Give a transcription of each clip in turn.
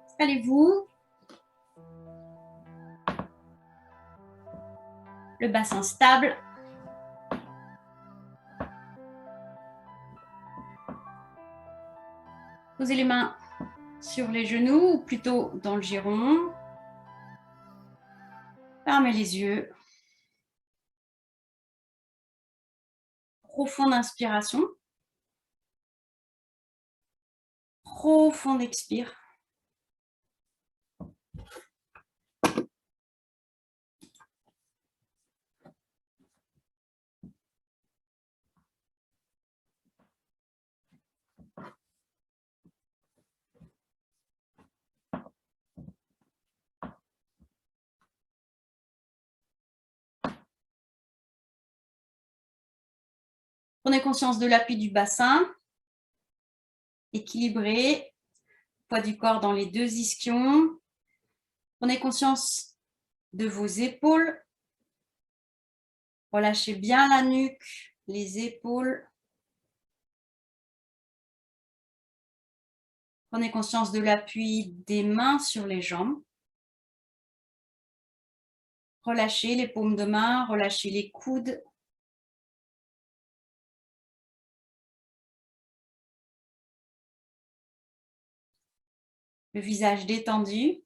Installez-vous. Le bassin stable. Posez les mains sur les genoux, ou plutôt dans le giron. Fermez les yeux. Profonde inspiration. Profonde expire. Prenez conscience de l'appui du bassin, équilibré, poids du corps dans les deux ischions. Prenez conscience de vos épaules. Relâchez bien la nuque, les épaules. Prenez conscience de l'appui des mains sur les jambes. Relâchez les paumes de main, relâchez les coudes. Le visage détendu.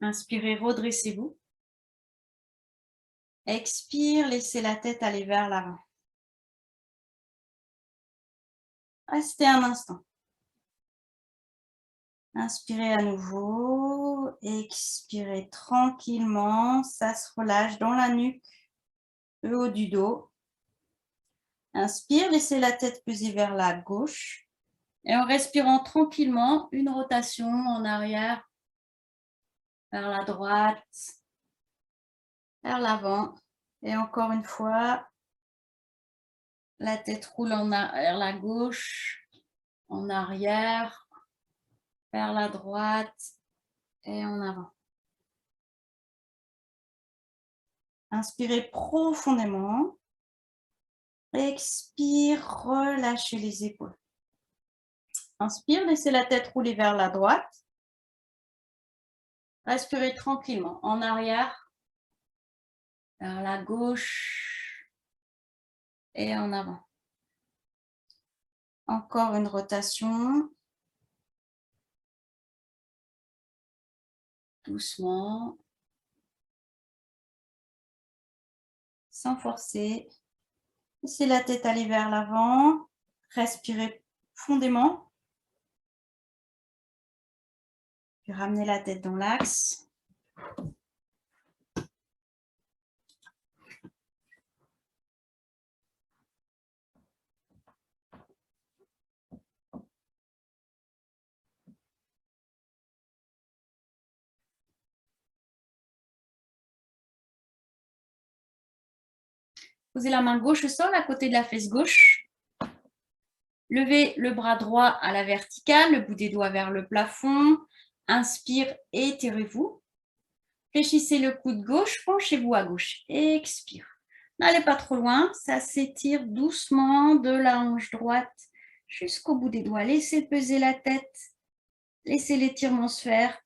Inspirez, redressez-vous. Expire, laissez la tête aller vers l'avant. Restez un instant. Inspirez à nouveau, expirez tranquillement, ça se relâche dans la nuque, le haut du dos. Inspire, laissez la tête peser vers la gauche. Et en respirant tranquillement, une rotation en arrière, vers la droite, vers l'avant. Et encore une fois, la tête roule vers la gauche, en arrière, vers la droite et en avant. Inspirez profondément. Expire, relâchez les épaules. Inspire, laissez la tête rouler vers la droite. Respirez tranquillement en arrière, vers la gauche et en avant. Encore une rotation. Doucement. Sans forcer. Laissez la tête aller vers l'avant. Respirez profondément. Puis ramenez la tête dans l'axe. Posez la main gauche au sol à côté de la fesse gauche. Levez le bras droit à la verticale, le bout des doigts vers le plafond. Inspire, étirez-vous. Fléchissez le coude gauche, penchez-vous à gauche. Expire. N'allez pas trop loin, ça s'étire doucement de la hanche droite jusqu'au bout des doigts. Laissez peser la tête. Laissez l'étirement se faire.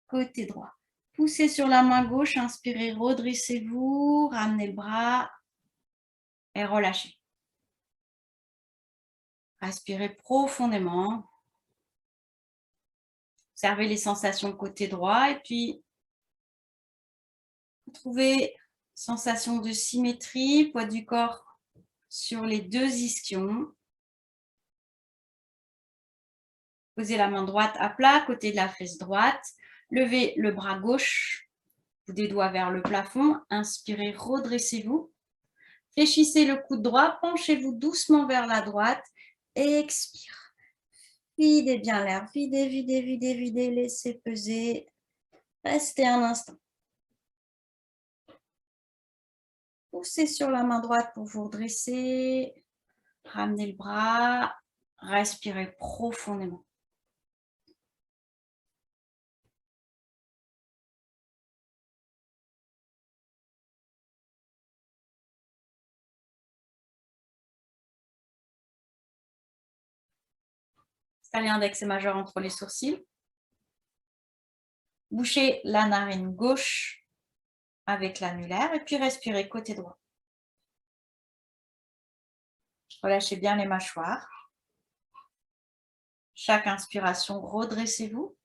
Côté droit. Poussez sur la main gauche, inspirez, redressez-vous, ramenez le bras et relâchez. Respirez profondément. Observez les sensations côté droit et puis trouvez sensation de symétrie, poids du corps sur les deux ischions. Posez la main droite à plat, côté de la fesse droite. Levez le bras gauche, bout des doigts vers le plafond. Inspirez, redressez-vous. Fléchissez le coude droit, penchez-vous doucement vers la droite. Expire. Videz bien l'air, videz, videz, videz, videz. Laissez peser. Restez un instant. Poussez sur la main droite pour vous redresser. Ramenez le bras. Respirez profondément. Installez l'index majeur entre les sourcils. Bouchez la narine gauche avec l'annulaire et puis respirez côté droit. Relâchez bien les mâchoires. Chaque inspiration, redressez-vous.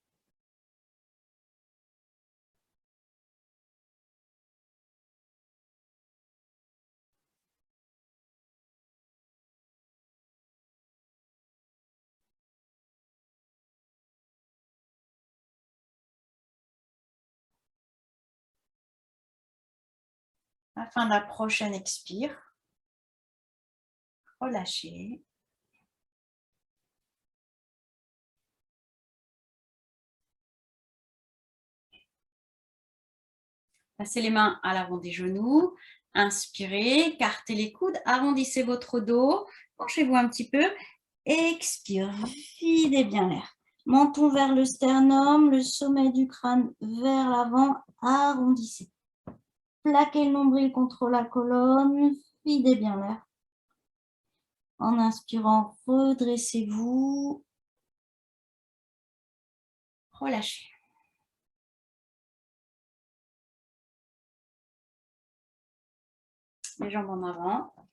À la fin de la prochaine expire, relâchez. Passez les mains à l'avant des genoux. Inspirez, écartez les coudes, arrondissez votre dos, penchez-vous un petit peu. Expire, videz bien l'air. Menton vers le sternum, le sommet du crâne vers l'avant, arrondissez. Plaquez le nombril contre la colonne, videz bien l'air. En inspirant, redressez-vous. Relâchez. Les jambes en avant.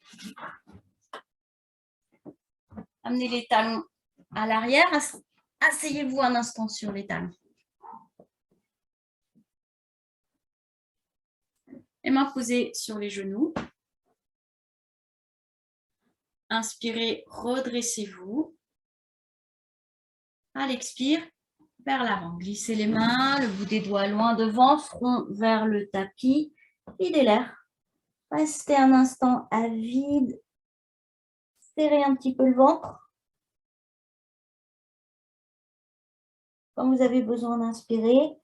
Amenez les talons à l'arrière. Asseyez-vous un instant sur les talons. Les mains posées sur les genoux. Inspirez, redressez-vous. À l'expire, vers l'avant. Glissez les mains, le bout des doigts loin devant, front vers le tapis. Videz l'air. Restez un instant à vide. Serrez un petit peu le ventre. Quand vous avez besoin d'inspirer,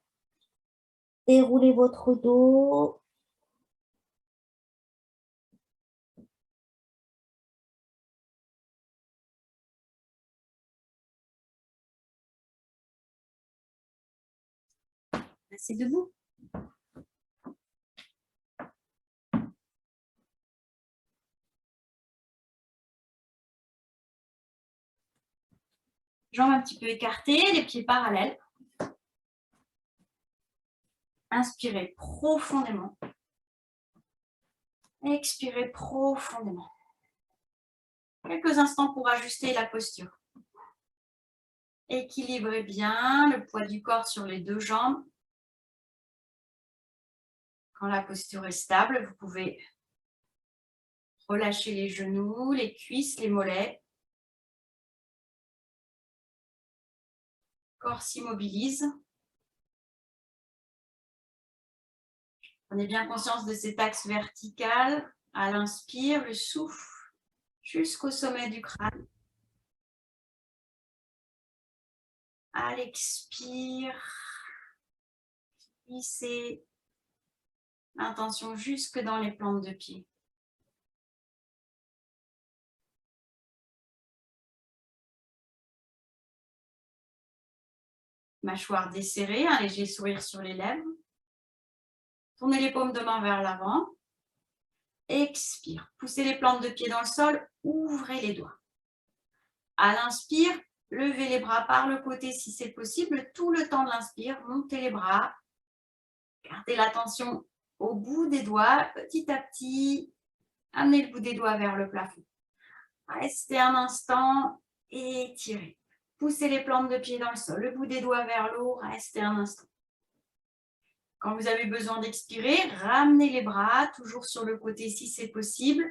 déroulez votre dos. Restez debout. Jambes un petit peu écartées, les pieds parallèles. Inspirez profondément. Expirez profondément. Quelques instants pour ajuster la posture. Équilibrez bien le poids du corps sur les deux jambes. Quand la posture est stable, vous pouvez relâcher les genoux, les cuisses, les mollets. Le corps s'immobilise. Prenez bien conscience de cet axe vertical. À l'inspire, le souffle jusqu'au sommet du crâne. À l'expire, glissez l'intention jusque dans les plantes de pied. Mâchoire desserrée, un léger sourire sur les lèvres. Tournez les paumes de main vers l'avant. Expire. Poussez les plantes de pied dans le sol. Ouvrez les doigts. À l'inspire, levez les bras par le côté si c'est possible. Tout le temps de l'inspire, montez les bras. Gardez l'attention au bout des doigts. Petit à petit, amenez le bout des doigts vers le plafond. Restez un instant et étirez. Poussez les plantes de pied dans le sol, le bout des doigts vers le haut, restez un instant. Quand vous avez besoin d'expirer, ramenez les bras, toujours sur le côté si c'est possible.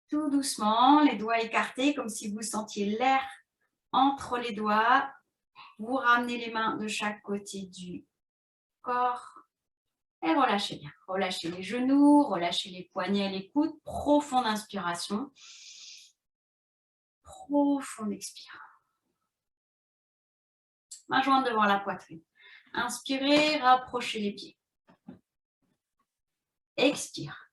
Tout doucement, les doigts écartés, comme si vous sentiez l'air entre les doigts. Vous ramenez les mains de chaque côté du corps et relâchez bien. Relâchez les genoux, relâchez les poignets, les coudes. Profonde inspiration. Profonde expire. Main jointe devant la poitrine. Inspirez, rapprochez les pieds. Expire.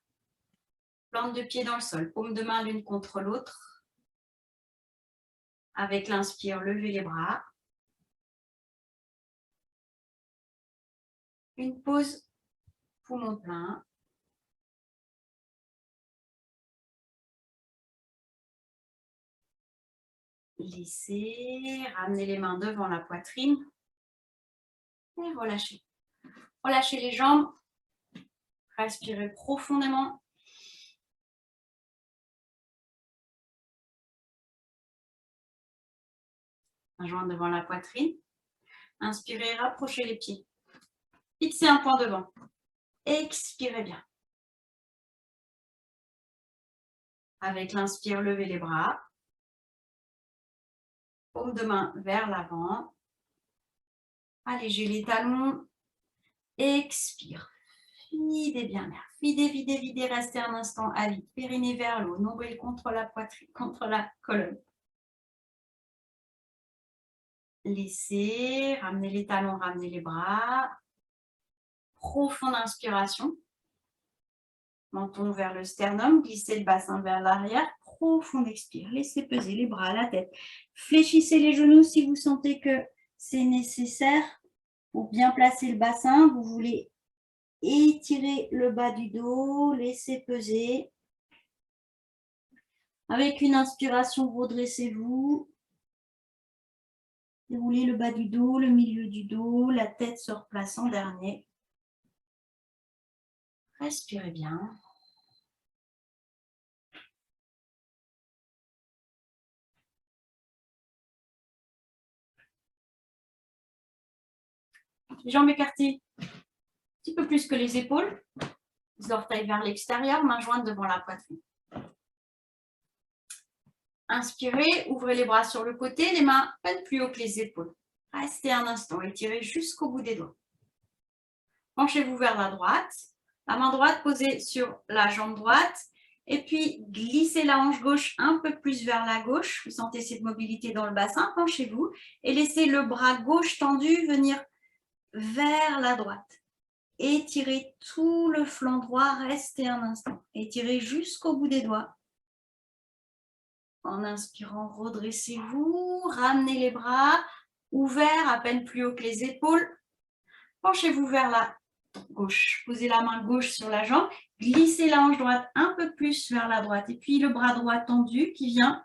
Plante de pied dans le sol, paume de main l'une contre l'autre. Avec l'inspire, levez les bras. Une pause, poumon plein. Laissez, ramenez les mains devant la poitrine et relâchez. Relâchez les jambes, respirez profondément. Main jointe devant la poitrine. Inspirez, rapprochez les pieds. Fixez un point devant. Expirez bien. Avec l'inspire, levez les bras. Paume de main vers l'avant. Allégez les talons. Expire. Videz bien l'air. Videz, videz, videz. Restez un instant à vide. Périnée vers le haut. Nombril contre la poitrine, contre la colonne. Laissez. Ramenez les talons, ramenez les bras. Profonde inspiration. Menton vers le sternum. Glissez le bassin vers l'arrière. Profonde expire. Laissez peser les bras, la tête. Fléchissez les genoux si vous sentez que c'est nécessaire. Pour bien placer le bassin, vous voulez étirer le bas du dos, laissez peser. Avec une inspiration, redressez-vous. Déroulez le bas du dos, le milieu du dos, la tête se replace en dernier. Respirez bien. Les jambes écartées, un petit peu plus que les épaules. Les orteils vers l'extérieur, main jointe devant la poitrine. Inspirez, ouvrez les bras sur le côté, les mains peine plus haut que les épaules. Restez un instant, étirez jusqu'au bout des doigts. Penchez-vous vers la droite, la main droite posée sur la jambe droite, et puis glissez la hanche gauche un peu plus vers la gauche. Vous sentez cette mobilité dans le bassin, penchez-vous et laissez le bras gauche tendu venir vers la droite. Étirez tout le flanc droit, restez un instant. Étirez jusqu'au bout des doigts. En inspirant, redressez-vous, ramenez les bras ouverts, à peine plus haut que les épaules. Penchez-vous vers la gauche. Posez la main gauche sur la jambe, glissez la hanche droite un peu plus vers la droite. Et puis le bras droit tendu qui vient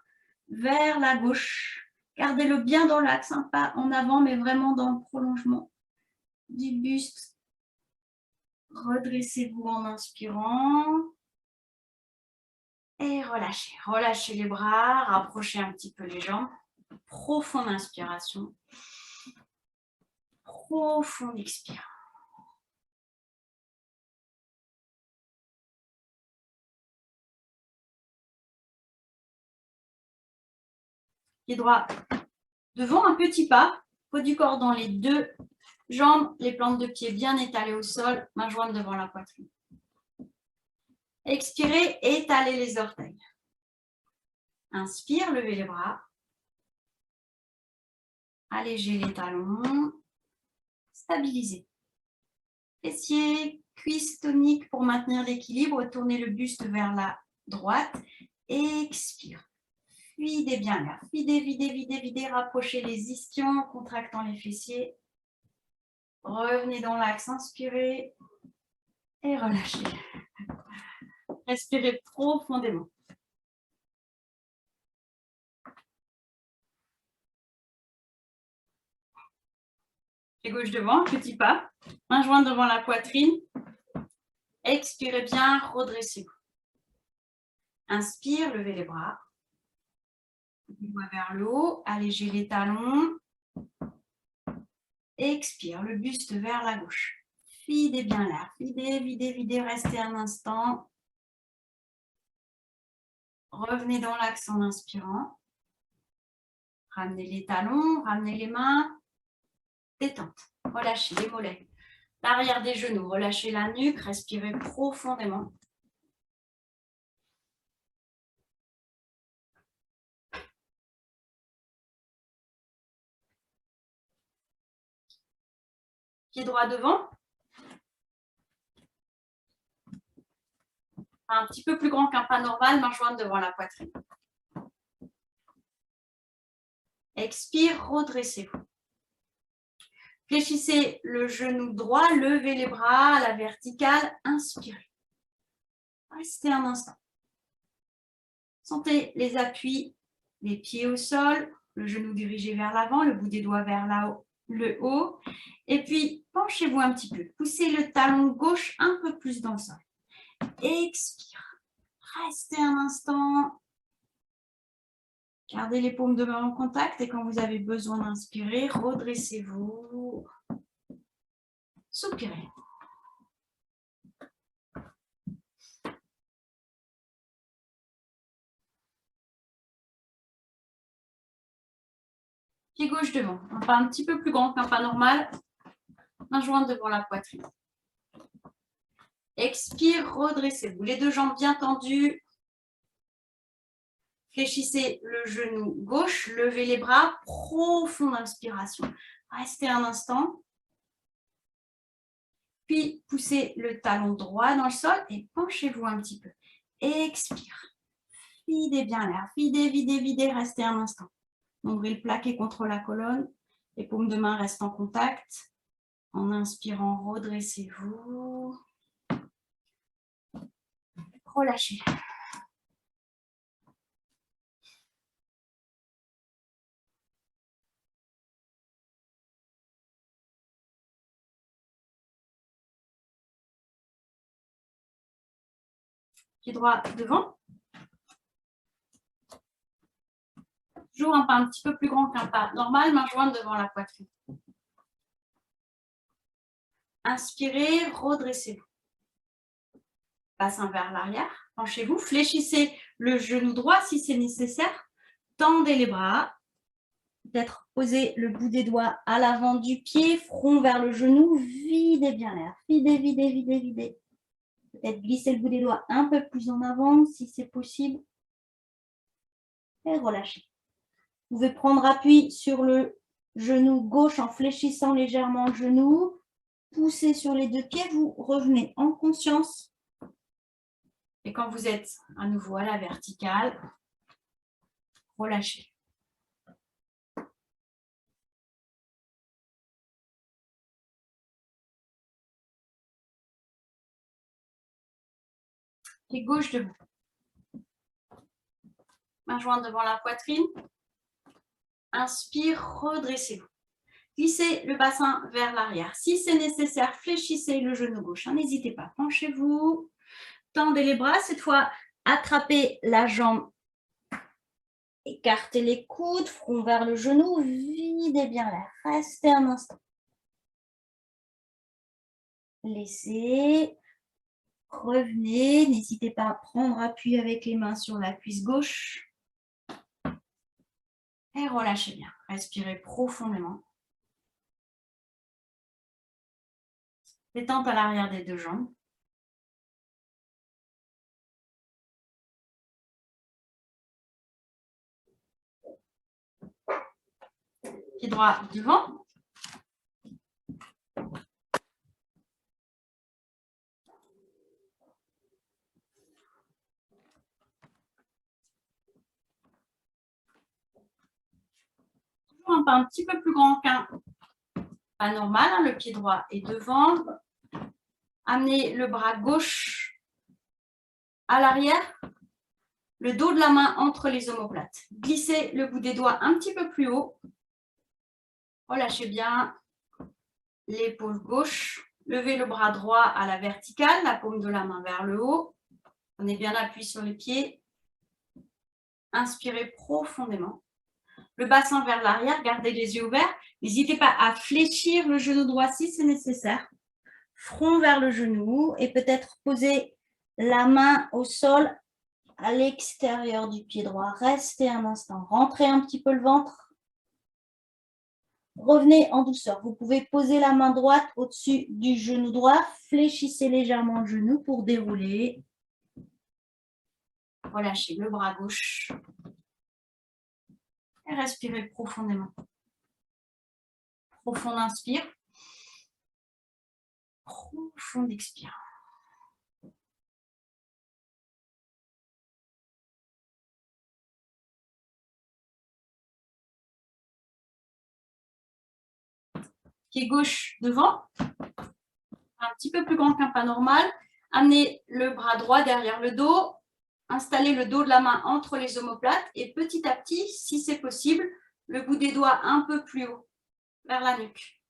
vers la gauche. Gardez-le bien dans l'axe, hein, pas en avant, mais vraiment dans le prolongement du buste. Redressez-vous en inspirant. Et relâchez. Relâchez les bras, rapprochez un petit peu les jambes. Profonde inspiration. Profonde expire. Pied droit devant, un petit pas. Poids du corps dans les deux jambes, les plantes de pied bien étalées au sol, main jointe devant la poitrine. Expirez, étalez les orteils. Inspire, levez les bras. Allégez les talons. Stabilisez. Fessiers, cuisses toniques pour maintenir l'équilibre. Tournez le buste vers la droite. Expire. Videz bien l'air. Videz, videz, videz, videz. Rapprochez les ischions, contractant les fessiers. Revenez dans l'axe. Inspirez. Et relâchez. Respirez profondément. Pied gauche devant, petit pas. Main jointe devant la poitrine. Expirez bien, redressez-vous. Inspire, levez les bras. Les doigts vers le haut, allégez les talons. Expire, le buste vers la gauche. Videz bien l'air. Videz, videz, videz. Restez un instant. Revenez dans l'axe en inspirant. Ramenez les talons, ramenez les mains. Détente. Relâchez les mollets. L'arrière des genoux. Relâchez la nuque. Respirez profondément. Pied droit devant. Un petit peu plus grand qu'un pas normal, main jointe devant la poitrine. Expire, redressez-vous. Fléchissez le genou droit, levez les bras à la verticale, inspirez. Restez un instant. Sentez les appuis des pieds au sol, le genou dirigé vers l'avant, le bout des doigts vers le haut. Et puis, penchez-vous un petit peu. Poussez le talon gauche un peu plus dans le sol. Expire. Restez un instant. Gardez les paumes de main en contact et quand vous avez besoin d'inspirer, redressez-vous. Soupirez. Pied gauche devant, un pas un petit peu plus grand qu'un pas normal. Main jointe devant la poitrine. Expire, redressez-vous. Les deux jambes bien tendues. Fléchissez le genou gauche, levez les bras, profonde inspiration. Restez un instant. Puis, poussez le talon droit dans le sol et penchez-vous un petit peu. Expire. Videz bien l'air. Videz, videz, videz. Restez un instant. Nombril plaqué contre la colonne. Les paumes de main restent en contact. En inspirant, redressez-vous. Relâchez. Pied droit devant. Toujours un pas un petit peu plus grand qu'un pas normal, main jointe devant la poitrine. Inspirez, redressez-vous. Bassin vers l'arrière, penchez-vous, fléchissez le genou droit si c'est nécessaire. Tendez les bras. Peut-être posez le bout des doigts à l'avant du pied, front vers le genou. Videz bien l'air. Videz, videz, videz, videz. Peut-être glisser le bout des doigts un peu plus en avant si c'est possible. Et relâchez. Vous pouvez prendre appui sur le genou gauche en fléchissant légèrement le genou. Poussez sur les deux pieds, vous revenez en conscience. Et quand vous êtes à nouveau à la verticale, relâchez. Pied gauche debout. Main jointe devant la poitrine. Inspire, redressez-vous. Glissez le bassin vers l'arrière. Si c'est nécessaire, fléchissez le genou gauche. N'hésitez pas, penchez-vous. Tendez les bras. Cette fois, attrapez la jambe. Écartez les coudes, front vers le genou. Videz bien l'air. Restez un instant. Laissez. Revenez. N'hésitez pas à prendre appui avec les mains sur la cuisse gauche. Et relâchez bien. Respirez profondément. Détente à l'arrière des deux jambes. Pied droit devant. Toujours un pas un petit peu plus grand qu'un pas normal. Hein, le pied droit est devant. Amenez le bras gauche à l'arrière. Le dos de la main entre les omoplates. Glissez le bout des doigts un petit peu plus haut. Relâchez bien l'épaule gauche. Levez le bras droit à la verticale, la paume de la main vers le haut. Prenez bien appui sur les pieds. Inspirez profondément. Le bassin vers l'arrière, gardez les yeux ouverts. N'hésitez pas à fléchir le genou droit si c'est nécessaire. Front vers le genou et peut-être poser la main au sol à l'extérieur du pied droit. Restez un instant. Rentrez un petit peu le ventre. Revenez en douceur. Vous pouvez poser la main droite au-dessus du genou droit. Fléchissez légèrement le genou pour dérouler. Relâchez le bras gauche. Et respirez profondément. Profond inspire. Profond expire. Pied gauche devant. Un petit peu plus grand qu'un pas normal. Amenez le bras droit derrière le dos. Installez le dos de la main entre les omoplates et petit à petit, si c'est possible, Le bout des doigts un peu plus haut, vers la nuque.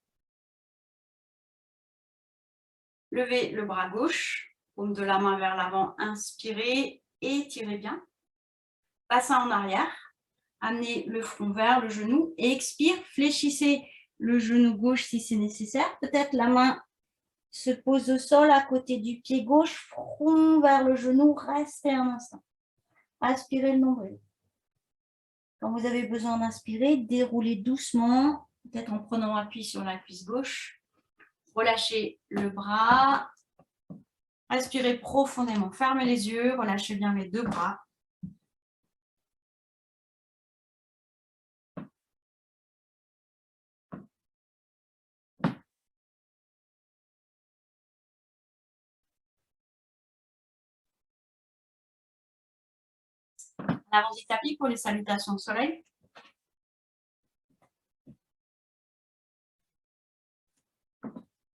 Levez le bras gauche, paume de la main vers l'avant, inspirez, étirez bien. Passez en arrière, amenez le front vers le genou et expire, fléchissez le genou gauche si c'est nécessaire. Peut-être la main se pose au sol à côté du pied gauche, front vers le genou, restez un instant. Aspirez le nombril. Quand vous avez besoin d'inspirer, déroulez doucement, peut-être en prenant appui sur la cuisse gauche. Relâchez le bras. Respirez profondément. Fermez les yeux, relâchez bien les deux bras. En avant du tapis pour les salutations au soleil.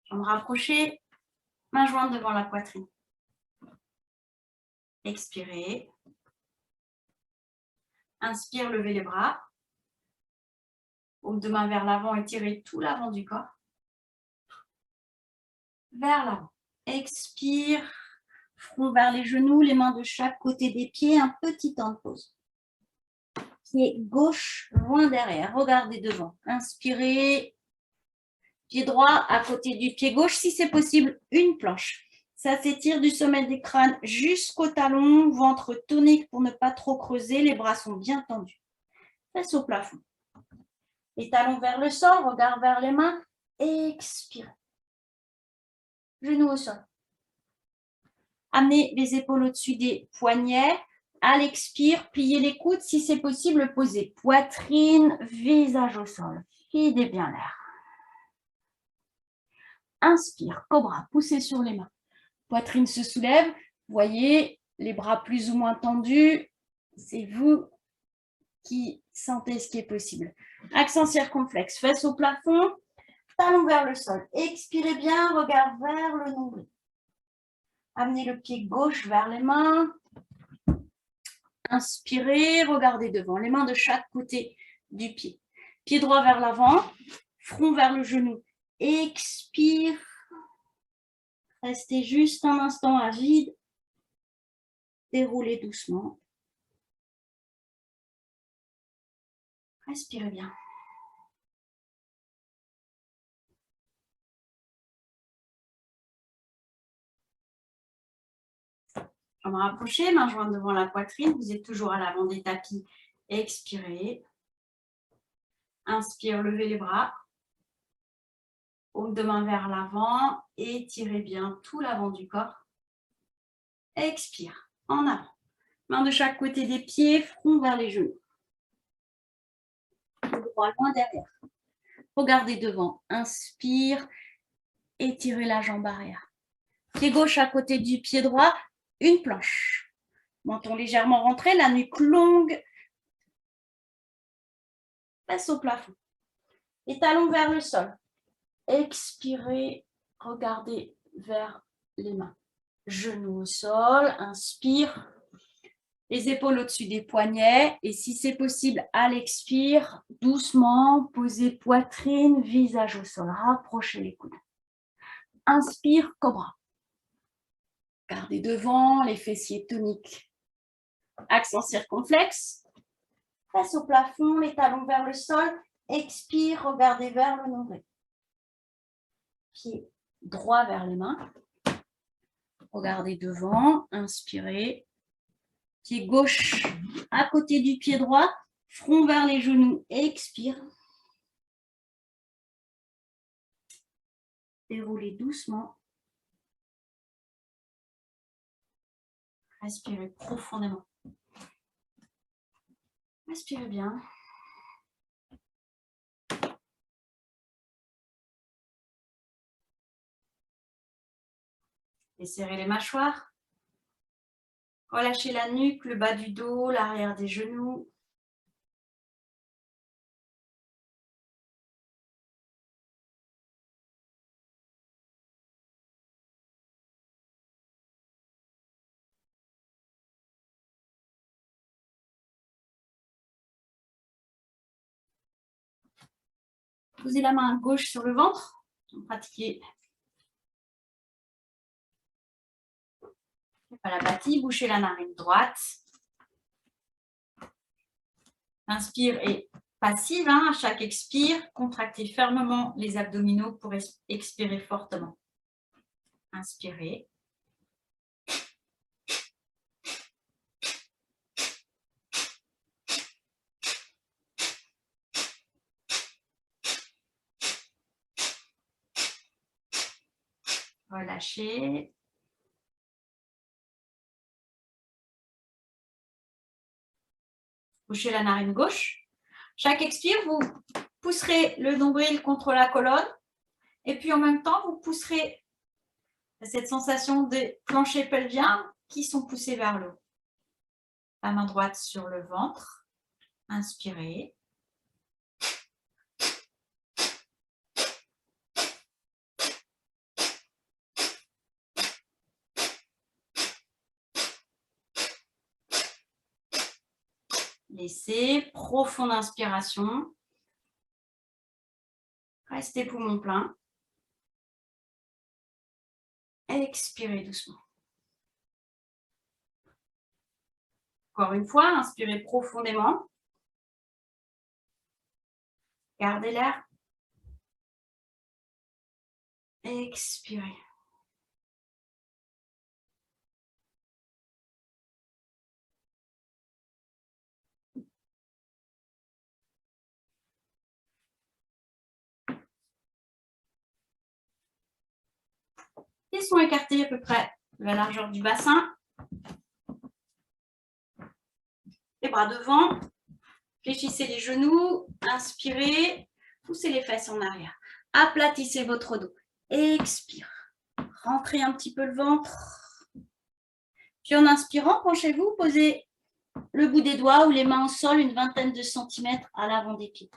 Jambes rapprochées, main jointe devant la poitrine. Expirez. Inspire, levez les bras. Paume de main vers l'avant, étirez tout l'avant du corps. Vers l'avant. Expire. Front vers les genoux, les mains de chaque côté des pieds. Un petit temps de pause. Pied gauche, loin derrière. Regardez devant. Inspirez. Pied droit à côté du pied gauche. Si c'est possible, une planche. Ça s'étire du sommet des crânes jusqu'au talon. Ventre tonique pour ne pas trop creuser. Les bras sont bien tendus. Fesses au plafond. Les talons vers le sol. Regard vers les mains. Expirez. Genoux au sol. Amenez les épaules au-dessus des poignets. À l'expire, pliez les coudes. Si c'est possible, posez poitrine, visage au sol. Videz bien l'air. Inspire, cobra, poussez sur les mains. Poitrine se soulève. Voyez les bras plus ou moins tendus. C'est vous qui sentez ce qui est possible. Accent circonflexe, fesses au plafond, talons vers le sol. Expirez bien, regard vers le nombril. Amenez le pied gauche vers les mains. Inspirez, regardez devant, les mains de chaque côté du pied. Pied droit vers l'avant, front vers le genou. Expire. Restez juste un instant à vide. Déroulez doucement. Respirez bien. Jambes rapprochées, mains jointes devant la poitrine. Vous êtes toujours à l'avant des tapis. Expirez. Inspire, levez les bras. Paume de main vers l'avant. Étirez bien tout l'avant du corps. Expire. En avant. Main de chaque côté des pieds, front vers les genoux. Le droit loin derrière. Regardez devant. Inspire. Étirez la jambe arrière. Pied gauche à côté du pied droit. Une planche. Menton légèrement rentré, la nuque longue. Face au plafond. Les talons vers le sol. Expirez. Regardez vers les mains. Genoux au sol. Inspire. Les épaules au-dessus des poignets. Et si c'est possible, à l'expire, doucement, posez poitrine, visage au sol. Rapprochez les coudes. Inspire, cobra. Gardez devant les fessiers toniques. Accent circonflexe. Face au plafond, les talons vers le sol. Expire, regardez vers le nombril. Pied droit vers les mains. Regardez devant. Inspirez. Pied gauche à côté du pied droit. Front vers les genoux. Expire. Déroulez doucement. Respirez profondément. Respirez bien. Et serrez les mâchoires. Relâchez la nuque, le bas du dos, l'arrière des genoux. Posez la main gauche sur le ventre. Pratiquez la bâtie, bouchez la narine droite. Inspire et passive, hein, à chaque expire, contractez fermement les abdominaux pour expirer fortement. Inspirez. Relâchez. Bouchez la narine gauche. Chaque expire, vous pousserez le nombril contre la colonne et puis en même temps, vous pousserez cette sensation des planchers pelviens qui sont poussés vers le haut. La main droite sur le ventre. Inspirez. Laissez, profonde inspiration. Restez poumon plein. Expirez doucement. Encore une fois, inspirez profondément. Gardez l'air. Expirez. Pieds sont écartés à peu près de la largeur du bassin. Les bras devant. Fléchissez les genoux. Inspirez. Poussez les fesses en arrière. Aplatissez votre dos. Expire. Rentrez un petit peu le ventre. Puis en inspirant, penchez-vous, posez le bout des doigts ou les mains au sol une vingtaine de centimètres à l'avant des pieds.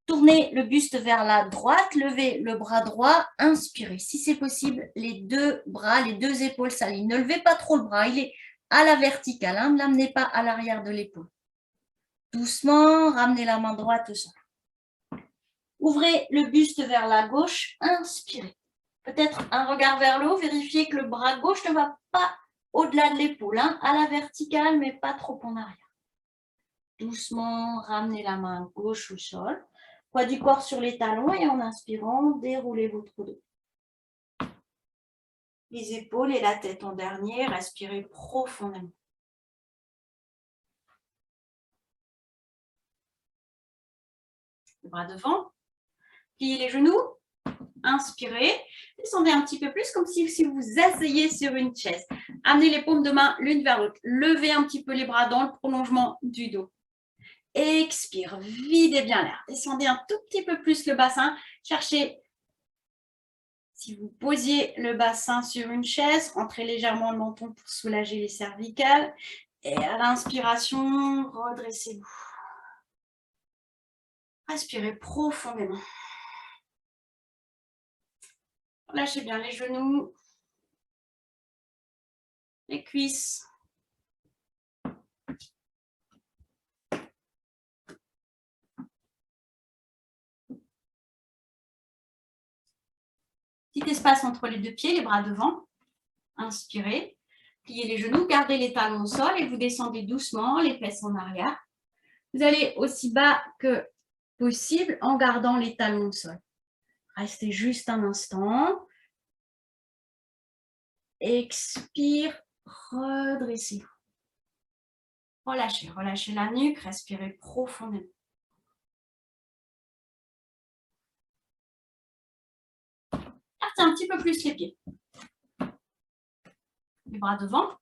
Tournez le buste vers la droite, levez le bras droit, inspirez. Si c'est possible, les deux bras, les deux épaules s'alignent. Ne levez pas trop le bras, il est à la verticale, hein, ne l'amenez pas à l'arrière de l'épaule. Doucement, ramenez la main droite au sol. Ouvrez le buste vers la gauche, inspirez. Peut-être un regard vers le haut, vérifiez que le bras gauche ne va pas au-delà de l'épaule, hein, à la verticale, mais pas trop en arrière. Doucement, ramenez la main gauche au sol. Poids du corps sur les talons et en inspirant, déroulez votre dos. Les épaules et la tête en dernier, respirez profondément. Les bras devant, pliez les genoux, inspirez, descendez un petit peu plus comme si vous asseyez sur une chaise. Amenez les paumes de main l'une vers l'autre, levez un petit peu les bras dans le prolongement du dos. Expire, videz bien l'air, descendez un tout petit peu plus le bassin, cherchez. Si vous posiez le bassin sur une chaise, entrez légèrement le menton pour soulager les cervicales. Et à l'inspiration, redressez-vous. Respirez profondément. Lâchez bien les genoux, les cuisses. Petit espace entre les deux pieds, les bras devant. Inspirez. Pliez les genoux, gardez les talons au sol et vous descendez doucement, les fesses en arrière. Vous allez aussi bas que possible en gardant les talons au sol. Restez juste un instant. Expire, redressez-vous. Relâchez, relâchez la nuque, respirez profondément. Partez un petit peu plus les pieds. Les bras devant.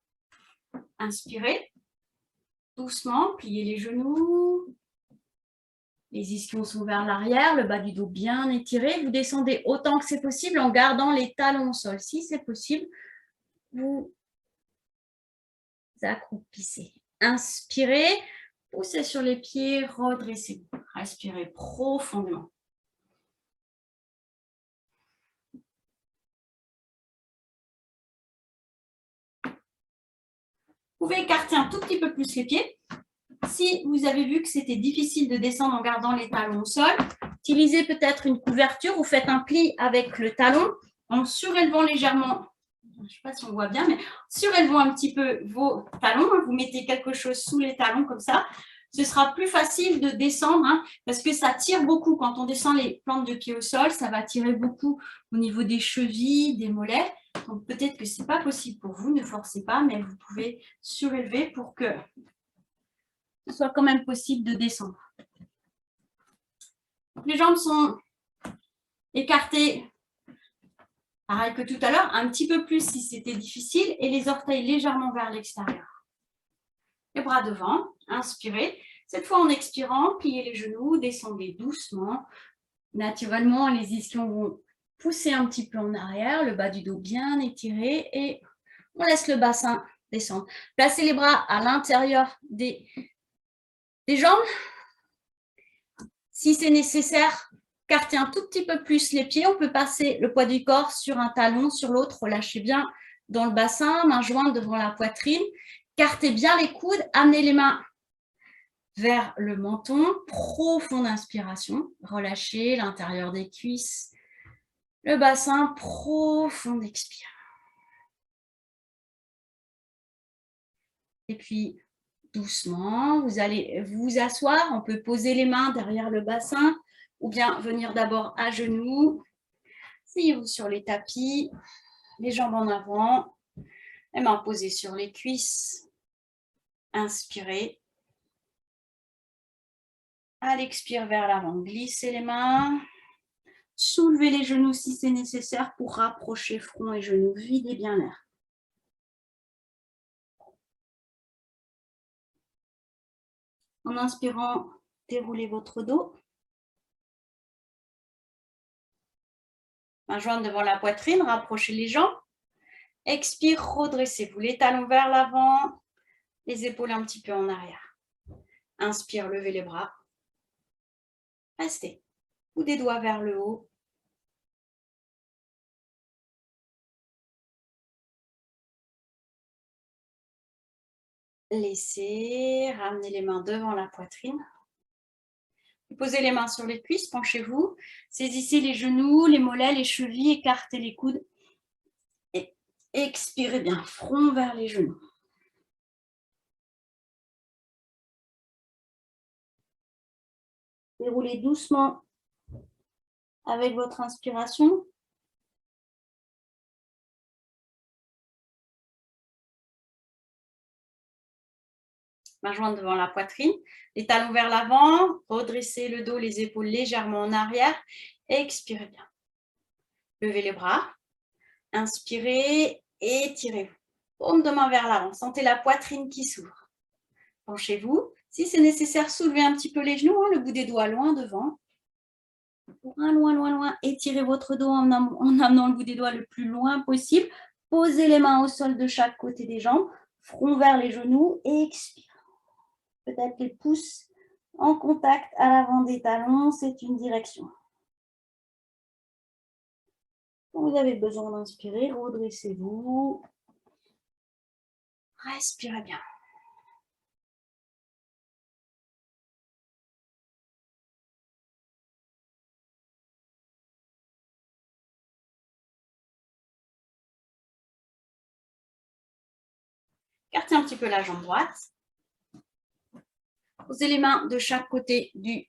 Inspirez. Doucement, pliez les genoux. Les ischions sont vers l'arrière, le bas du dos bien étiré. Vous descendez autant que c'est possible en gardant les talons au sol. Si c'est possible, vous accroupissez. Inspirez, poussez sur les pieds, redressez-vous. Respirez profondément. Vous pouvez écarter un tout petit peu plus les pieds. Si vous avez vu que c'était difficile de descendre en gardant les talons au sol, utilisez peut-être une couverture ou faites un pli avec le talon en surélevant légèrement, je ne sais pas si on voit bien, mais surélevant un petit peu vos talons. Vous mettez quelque chose sous les talons comme ça. Ce sera plus facile de descendre parce que ça tire beaucoup. Quand on descend les plantes de pied au sol, ça va tirer beaucoup au niveau des chevilles, des mollets. Donc peut-être que ce n'est pas possible pour vous, ne forcez pas, mais vous pouvez surélever pour que ce soit quand même possible de descendre. Les jambes sont écartées, pareil que tout à l'heure, un petit peu plus si c'était difficile, et les orteils légèrement vers l'extérieur. Les bras devant, inspirez. Cette fois, en expirant, pliez les genoux, descendez doucement. Naturellement, les ischions vont pousser un petit peu en arrière, le bas du dos bien étiré, et on laisse le bassin descendre. Placez les bras à l'intérieur des jambes. Si c'est nécessaire, cartez un tout petit peu plus les pieds. On peut passer le poids du corps sur un talon, sur l'autre. Relâchez bien dans le bassin, main jointe devant la poitrine. Cartez bien les coudes, amenez les mains vers le menton. Profonde inspiration. Relâchez l'intérieur des cuisses. Le bassin, profonde expire. Et puis, doucement, vous allez vous asseoir. On peut poser les mains derrière le bassin ou bien venir d'abord à genoux. Asseyez-vous sur les tapis, les jambes en avant, les mains posées sur les cuisses. Inspirez. À l'expire vers l'avant, glissez les mains. Soulevez les genoux si c'est nécessaire pour rapprocher front et genoux. Videz bien l'air. En inspirant, déroulez votre dos. Main jointe devant la poitrine, rapprochez les jambes. Expire, redressez-vous. Les talons vers l'avant, les épaules un petit peu en arrière. Inspire, levez les bras. Restez. Ou des doigts vers le haut. Laissez, ramenez les mains devant la poitrine. Posez les mains sur les cuisses, penchez-vous. Saisissez les genoux, les mollets, les chevilles, écartez les coudes. Et expirez bien, front vers les genoux. Déroulez doucement avec votre inspiration. Main jointe devant la poitrine, les talons vers l'avant, redressez le dos, les épaules légèrement en arrière. Expirez bien. Levez les bras, inspirez, étirez-vous. Paume de main vers l'avant, sentez la poitrine qui s'ouvre. Penchez-vous. Si c'est nécessaire, soulevez un petit peu les genoux, le bout des doigts loin devant. Loin, loin, loin, loin. Étirez votre dos en amenant le bout des doigts le plus loin possible. Posez les mains au sol de chaque côté des jambes, front vers les genoux et expirez. Peut-être les pouces en contact à l'avant des talons, c'est une direction. Quand vous avez besoin d'inspirer, redressez-vous. Respirez bien. Écartez un petit peu la jambe droite. Posez les mains de chaque côté de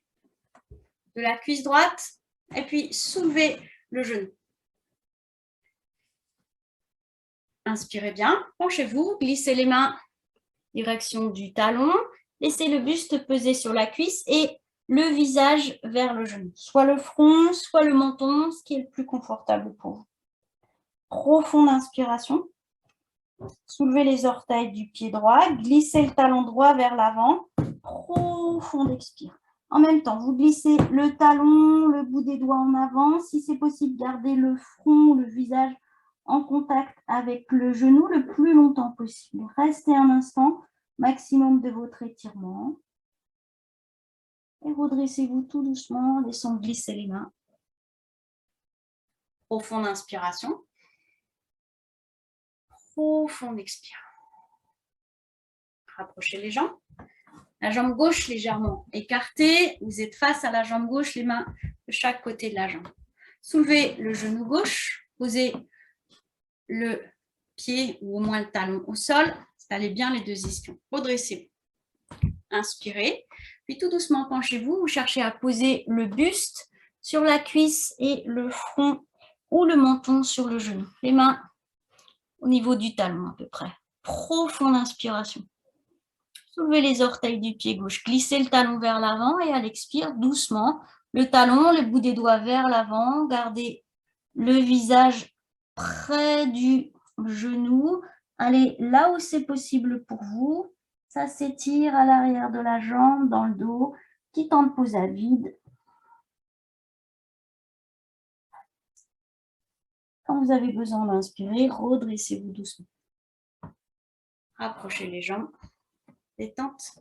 la cuisse droite et puis soulevez le genou. Inspirez bien, penchez-vous, glissez les mains direction du talon, laissez le buste peser sur la cuisse et le visage vers le genou. Soit le front, soit le menton, ce qui est le plus confortable pour vous. Profonde inspiration. Soulevez les orteils du pied droit, glissez le talon droit vers l'avant. Profonde expire. En même temps, vous glissez le talon, le bout des doigts en avant. Si c'est possible, gardez le front, le visage en contact avec le genou le plus longtemps possible. Restez un instant, maximum de votre étirement. Et redressez-vous tout doucement, laissant glisser les mains. Profonde inspiration. Profonde expire. Rapprochez les jambes. La jambe gauche légèrement écartée. Vous êtes face à la jambe gauche, les mains de chaque côté de la jambe. Soulevez le genou gauche. Posez le pied ou au moins le talon au sol. Installez bien les deux ischions. Redressez-vous. Inspirez. Puis tout doucement, penchez-vous. Vous cherchez à poser le buste sur la cuisse et le front ou le menton sur le genou. Les mains au niveau du talon à peu près. Profonde inspiration. Soulevez les orteils du pied gauche. Glissez le talon vers l'avant et à l'expire, doucement, le talon, le bout des doigts vers l'avant. Gardez le visage près du genou. Allez là où c'est possible pour vous. Ça s'étire à l'arrière de la jambe, dans le dos. Petit temps de pause à vide. Quand vous avez besoin d'inspirer, redressez-vous doucement. Rapprochez les jambes. Détente.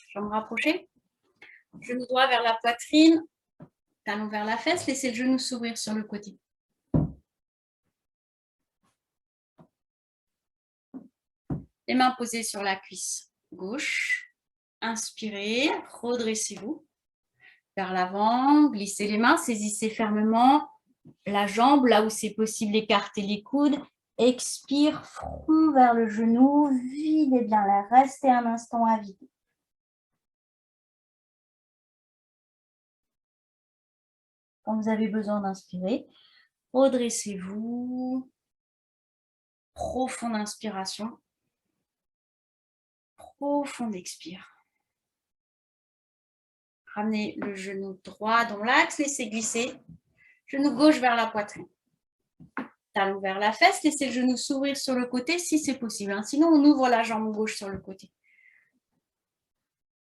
Jambes rapprochées. Genou droit vers la poitrine. Talon vers la fesse. Laissez le genou s'ouvrir sur le côté. Les mains posées sur la cuisse gauche. Inspirez, redressez-vous vers l'avant, glissez les mains, saisissez fermement la jambe, là où c'est possible, écartez les coudes. Expire, front vers le genou, videz bien l'air, restez un instant à vider. Quand vous avez besoin d'inspirer, redressez-vous. Profonde inspiration. Profonde expire. Ramenez le genou droit dans l'axe, laissez glisser. Genou gauche vers la poitrine. Talon vers la fesse, laissez le genou s'ouvrir sur le côté si c'est possible. Sinon, on ouvre la jambe gauche sur le côté.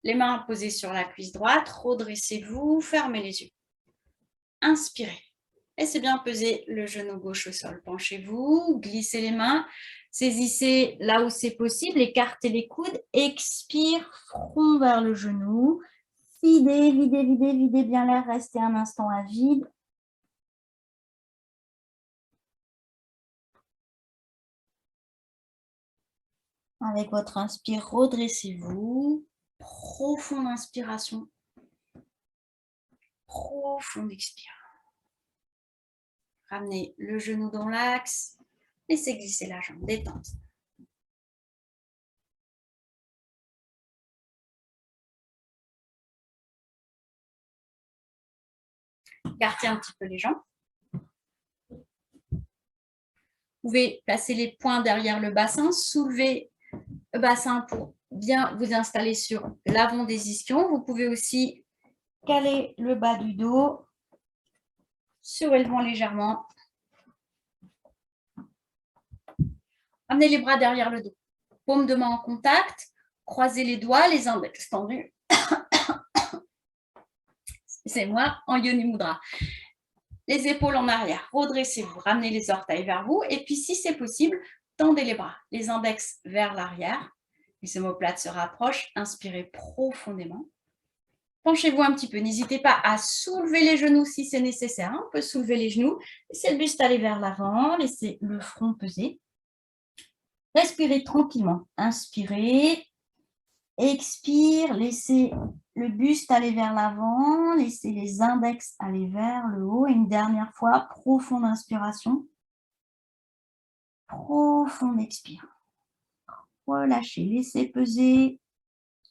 Les mains posées sur la cuisse droite, redressez-vous, fermez les yeux. Inspirez. Laissez bien peser le genou gauche au sol. Penchez-vous, glissez les mains, saisissez là où c'est possible, écartez les coudes, expire, front vers le genou. Videz, videz, videz, videz bien l'air, restez un instant à vide. Avec votre inspire, redressez-vous. Profonde inspiration. Profonde expire. Ramenez le genou dans l'axe. Laissez glisser la jambe. Détente. Écartez un petit peu les jambes. Vous pouvez placer les poings derrière le bassin. Soulevez le bassin pour bien vous installer sur l'avant des ischions. Vous pouvez aussi caler le bas du dos, surélevant légèrement. Amenez les bras derrière le dos. Paume de main en contact. Croisez les doigts, les index tendus. C'est moi en Yoni Mudra. Les épaules en arrière. Redressez-vous. Ramenez les orteils vers vous. Et puis, si c'est possible, tendez les bras. Les index vers l'arrière. Les omoplates se rapprochent. Inspirez profondément. Penchez-vous un petit peu. N'hésitez pas à soulever les genoux si c'est nécessaire. On peut soulever les genoux. Laissez le buste aller vers l'avant. Laissez le front peser. Respirez tranquillement. Inspirez. Expire. Laissez le buste aller vers l'avant. Laissez les index aller vers le haut. Et une dernière fois, profonde inspiration. Profonde expire. Relâchez. Laissez peser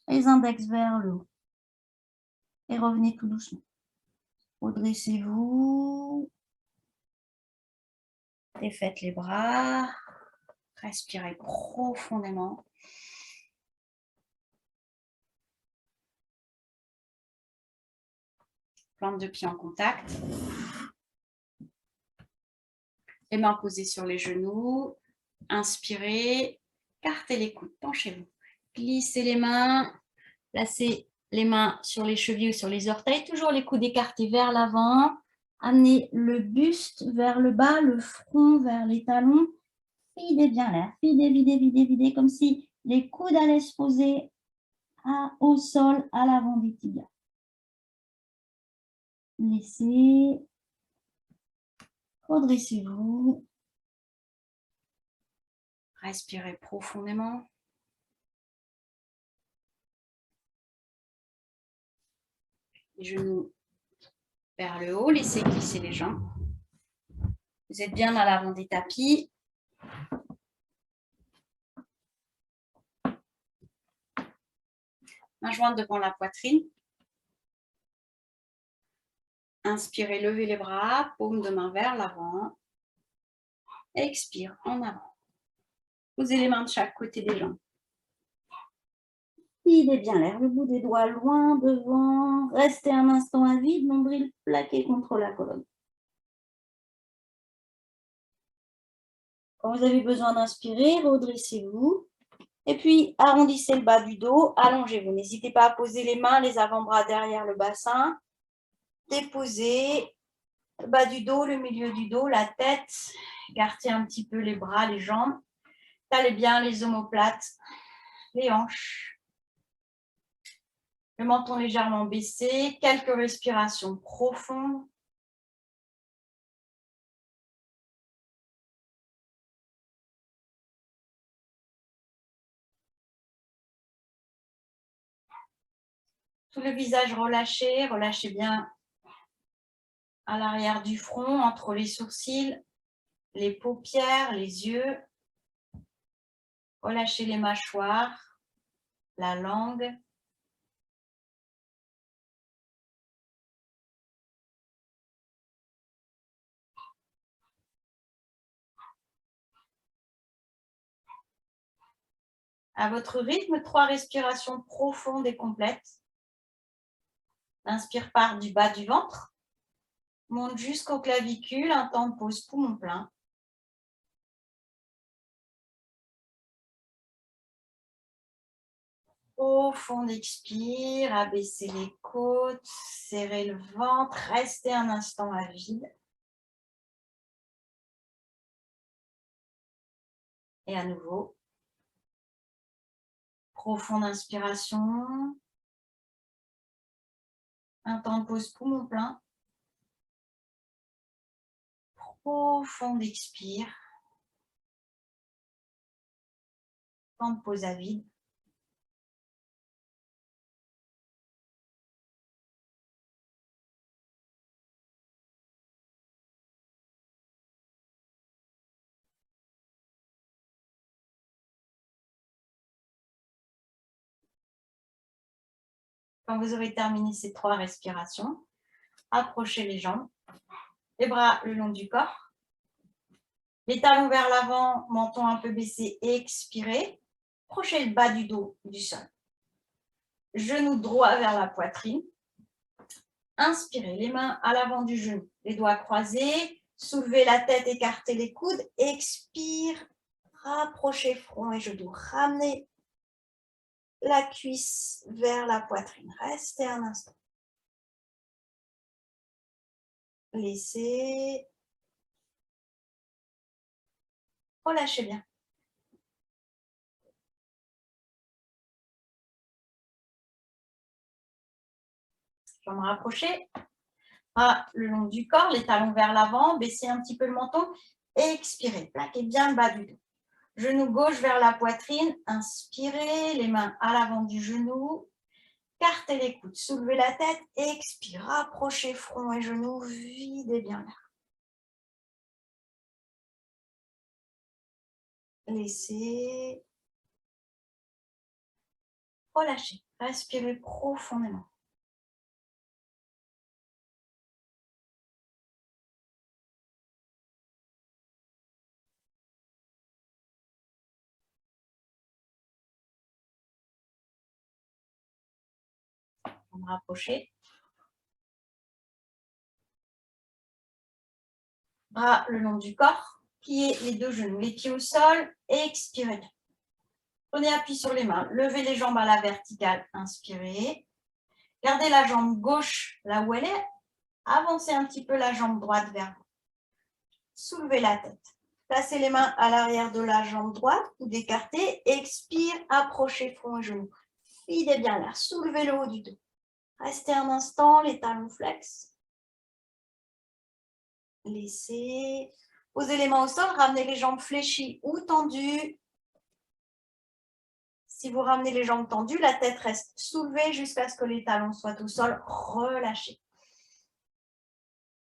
les index vers le haut. Et revenez tout doucement. Redressez-vous. Défaites les bras. Respirez profondément. Plante de pied en contact. Les mains posées sur les genoux. Inspirez. Cartez les coudes. Penchez-vous. Glissez les mains. Placez les mains sur les chevilles ou sur les orteils. Toujours les coudes écartés vers l'avant. Amenez le buste vers le bas, le front vers les talons. Videz bien l'air. Videz, videz, videz, videz. Comme si les coudes allaient se poser au sol à l'avant des tibias. Laissez. Redressez-vous. Respirez profondément. Les genoux vers le haut, laissez glisser les jambes. Vous êtes bien à l'avant des tapis. Main jointe devant la poitrine. Inspirez, levez les bras, paume de main vers l'avant. Expire, en avant. Posez les mains de chaque côté des jambes. Videz bien l'air, le bout des doigts loin devant. Restez un instant à vide, nombril plaqué contre la colonne. Quand vous avez besoin d'inspirer, redressez-vous. Et puis, arrondissez le bas du dos, allongez-vous. N'hésitez pas à poser les mains, les avant-bras derrière le bassin. Déposez le bas du dos, le milieu du dos, la tête. Écartez un petit peu les bras, les jambes. Talez bien les omoplates, les hanches. Le menton légèrement baissé. Quelques respirations profondes. Tout le visage relâché. Relâchez bien à l'arrière du front, entre les sourcils, les paupières, les yeux. Relâchez les mâchoires, la langue. À votre rythme, 3 respirations profondes et complètes. L'inspire part du bas du ventre, monte jusqu'aux clavicules, un temps de pause poumon plein. Profond expire, abaissez les côtes, serrez le ventre, restez un instant à vide. Et à nouveau, profonde inspiration, un temps de pause poumon plein. Profond expire, temps de pause à vide. Quand vous aurez terminé ces 3 respirations, approchez les jambes, les bras le long du corps, les talons vers l'avant, menton un peu baissé, expirez. Approchez le bas du dos du sol. Genou droit vers la poitrine. Inspirez, les mains à l'avant du genou, les doigts croisés, soulevez la tête, écartez les coudes, expire, rapprochez front et genoux, ramenez la cuisse vers la poitrine. Restez un instant. Laissez. Relâchez bien. Jambes rapprochées. Bras le long du corps, les talons vers l'avant, baissez un petit peu le menton. Expirez, plaquez bien le bas du dos. Genou gauche vers la poitrine, inspirez, les mains à l'avant du genou. Écartez les coudes, soulevez la tête, expire, rapprochez front et genoux, videz bien l'air. Laissez. Relâchez, respirez profondément. Jambes rapprochées. Bras le long du corps, pliez les 2 genoux, les pieds au sol, expirez bien. Prenez appui sur les mains, levez les jambes à la verticale, inspirez. Gardez la jambe gauche là où elle est, avancez un petit peu la jambe droite vers vous. Soulevez la tête. Placez les mains à l'arrière de la jambe droite, coude écarté, expire, approchez front et genoux. Videz bien l'air, soulevez le haut du dos. Restez un instant, les talons flex. Laissez. Posez les mains au sol, ramenez les jambes fléchies ou tendues. Si vous ramenez les jambes tendues, la tête reste soulevée jusqu'à ce que les talons soient au sol. Relâchez.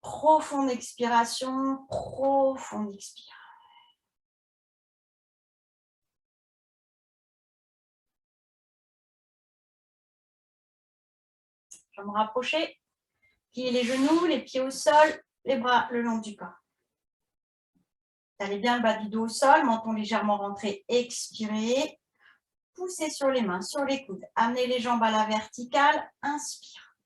Profonde expiration, profonde expiration. Jambes rapprochées. Pliez les genoux, les pieds au sol, les bras le long du corps. Allez bien le bas du dos au sol, menton légèrement rentré, expirez. Poussez sur les mains, sur les coudes. Amenez les jambes à la verticale, inspire.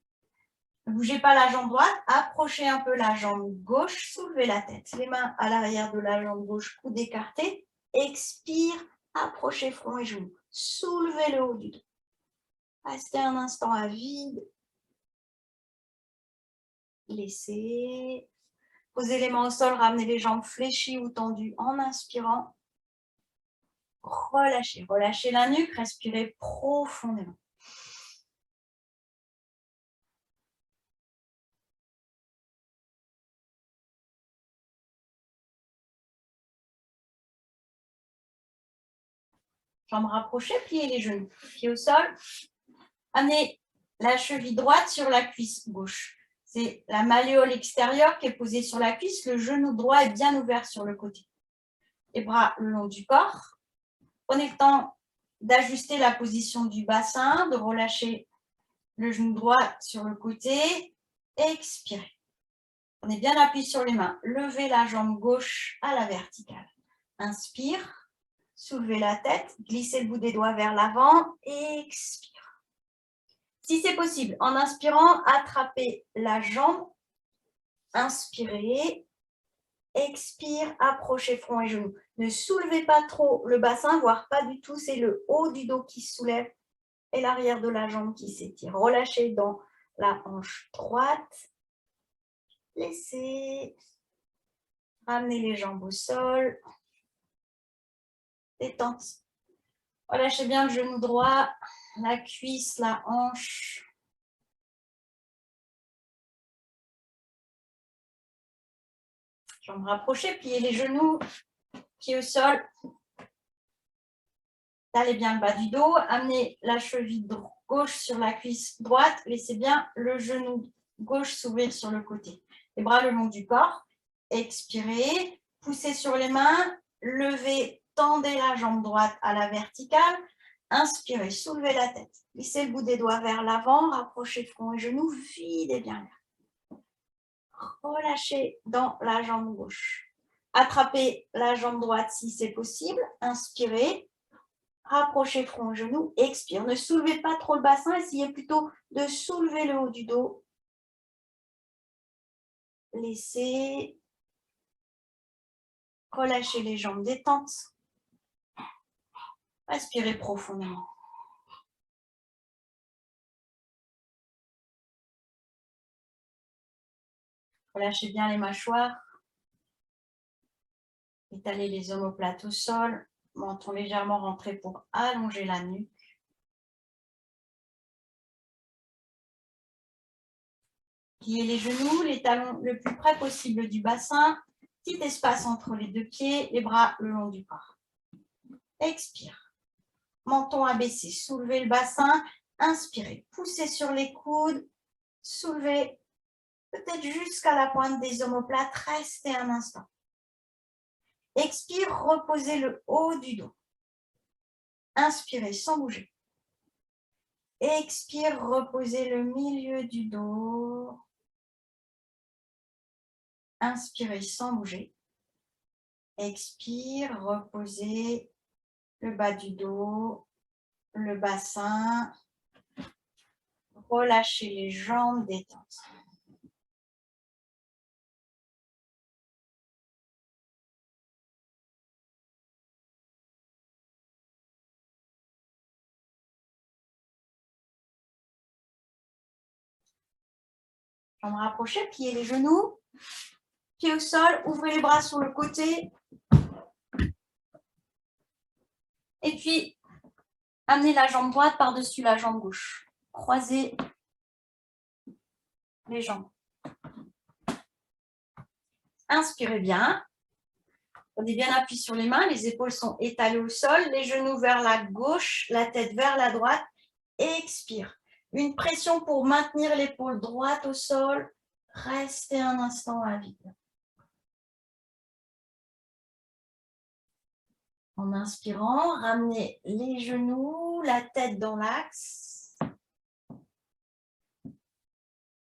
Ne bougez pas la jambe droite, approchez un peu la jambe gauche, soulevez la tête. Les mains à l'arrière de la jambe gauche, coude écarté. Expire, approchez front et genoux. Soulevez le haut du dos. Restez un instant à vide. Laissez. Posez les mains au sol, ramenez les jambes fléchies ou tendues en inspirant. Relâchez, relâchez la nuque, respirez profondément. Jambes rapprochées, pliez les genoux. Pieds au sol. Amenez la cheville droite sur la cuisse gauche. C'est la malléole extérieure qui est posée sur la cuisse. Le genou droit est bien ouvert sur le côté. Les bras le long du corps. Prenez le temps d'ajuster la position du bassin, de relâcher le genou droit sur le côté. Expirez. Prenez bien appui sur les mains. Levez la jambe gauche à la verticale. Inspire. Soulevez la tête, glissez le bout des doigts vers l'avant, expire. Si c'est possible, en inspirant, attrapez la jambe, inspirez, expire, approchez front et genoux. Ne soulevez pas trop le bassin, voire pas du tout, c'est le haut du dos qui se soulève et l'arrière de la jambe qui s'étire. Relâchez dans la hanche droite, laissez, ramenez les jambes au sol. Détente. Relâchez bien le genou droit, la cuisse, la hanche. Jambes rapprochées, pliez les genoux, pieds au sol. Talez bien le bas du dos, amenez la cheville gauche sur la cuisse droite. Laissez bien le genou gauche s'ouvrir sur le côté. Les bras le long du corps. Expirez, poussez sur les mains, levez, tendez la jambe droite à la verticale. Inspirez, soulevez la tête. Glissez le bout des doigts vers l'avant, rapprochez front et genoux, videz bien l'air. Relâchez dans la jambe gauche. Attrapez la jambe droite si c'est possible. Inspirez, rapprochez front et genoux, expire. Ne soulevez pas trop le bassin, essayez plutôt de soulever le haut du dos. Laissez. Relâchez les jambes, détente. Respirez profondément. Relâchez bien les mâchoires. Étalez les omoplates au sol. Menton légèrement rentré pour allonger la nuque. Pliez les genoux, les talons le plus près possible du bassin. Petit espace entre les deux pieds, les bras le long du corps. Expire. Menton abaissé, soulevez le bassin. Inspirez, poussez sur les coudes. Soulevez, peut-être jusqu'à la pointe des omoplates. Restez un instant. Expire, reposez le haut du dos. Inspirez sans bouger. Expire, reposez le milieu du dos. Inspirez sans bouger. Expire, reposez le bas du dos, le bassin. Relâchez les jambes, détente. Jambes rapprochées, pliez les genoux. Pieds au sol, ouvrez les bras sur le côté. Et puis, amenez la jambe droite par-dessus la jambe gauche. Croisez les jambes. Inspirez bien. Prenez bien appui sur les mains, les épaules sont étalées au sol, les genoux vers la gauche, la tête vers la droite. Expire. Une pression pour maintenir l'épaule droite au sol. Restez un instant à vide. En inspirant, ramenez les genoux, la tête dans l'axe.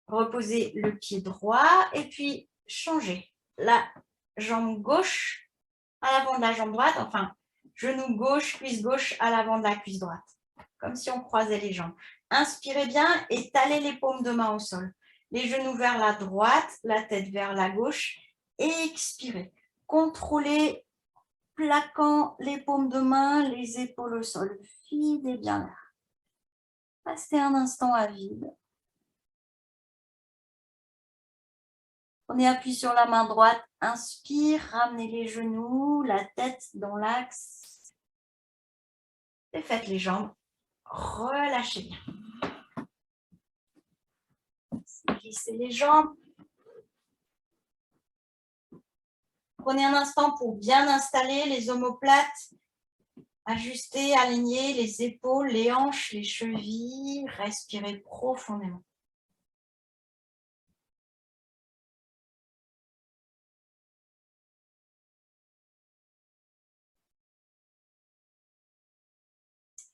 Reposez le pied droit et puis changez la jambe gauche à l'avant de la jambe droite, enfin, genou gauche, cuisse gauche à l'avant de la cuisse droite, comme si on croisait les jambes. Inspirez bien, étalez les paumes de main au sol. Les genoux vers la droite, la tête vers la gauche. Expirez. Contrôlez, plaquant les paumes de main, les épaules au sol. Videz bien l'air. Restez un instant à vide. Prenez appui sur la main droite, inspire, ramenez les genoux, la tête dans l'axe. Et faites les jambes, relâchez bien. Glissez les jambes. Prenez un instant pour bien installer les omoplates. Ajustez, alignez les épaules, les hanches, les chevilles. Respirez profondément.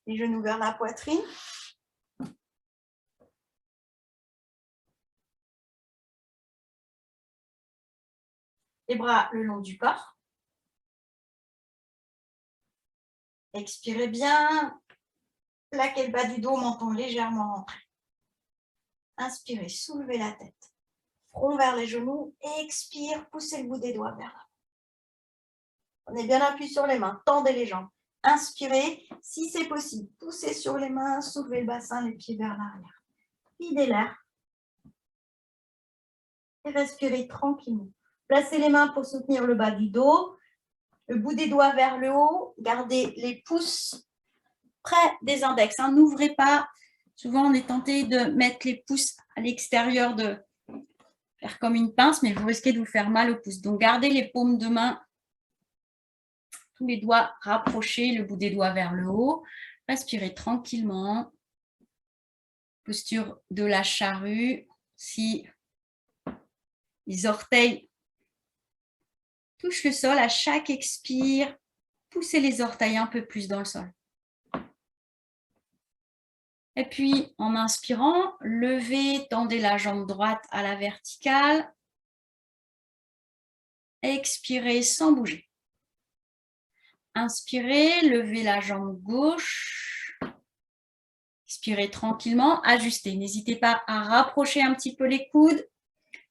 Les genoux vers la poitrine. Les bras le long du corps. Expirez bien. Plaquez le bas du dos, menton légèrement rentré. Inspirez, soulevez la tête. Front vers les genoux. Expire, poussez le bout des doigts vers l'avant. Prenez bien appui sur les mains, tendez les jambes. Inspirez, si c'est possible, poussez sur les mains, soulevez le bassin, les pieds vers l'arrière. Videz l'air. Et respirez tranquillement. Placez les mains pour soutenir le bas du dos. Le bout des doigts vers le haut. Gardez les pouces près des index. N'ouvrez pas. Souvent, on est tenté de mettre les pouces à l'extérieur, de faire comme une pince, mais vous risquez de vous faire mal aux pouces. Donc, gardez les paumes de main, tous les doigts rapprochés, le bout des doigts vers le haut. Respirez tranquillement. Posture de la charrue. Si les orteils touchent le sol, à chaque expire, poussez les orteils un peu plus dans le sol. Et puis, en inspirant, levez, tendez la jambe droite à la verticale. Expirez sans bouger. Inspirez, levez la jambe gauche. Expirez tranquillement, ajustez. N'hésitez pas à rapprocher un petit peu les coudes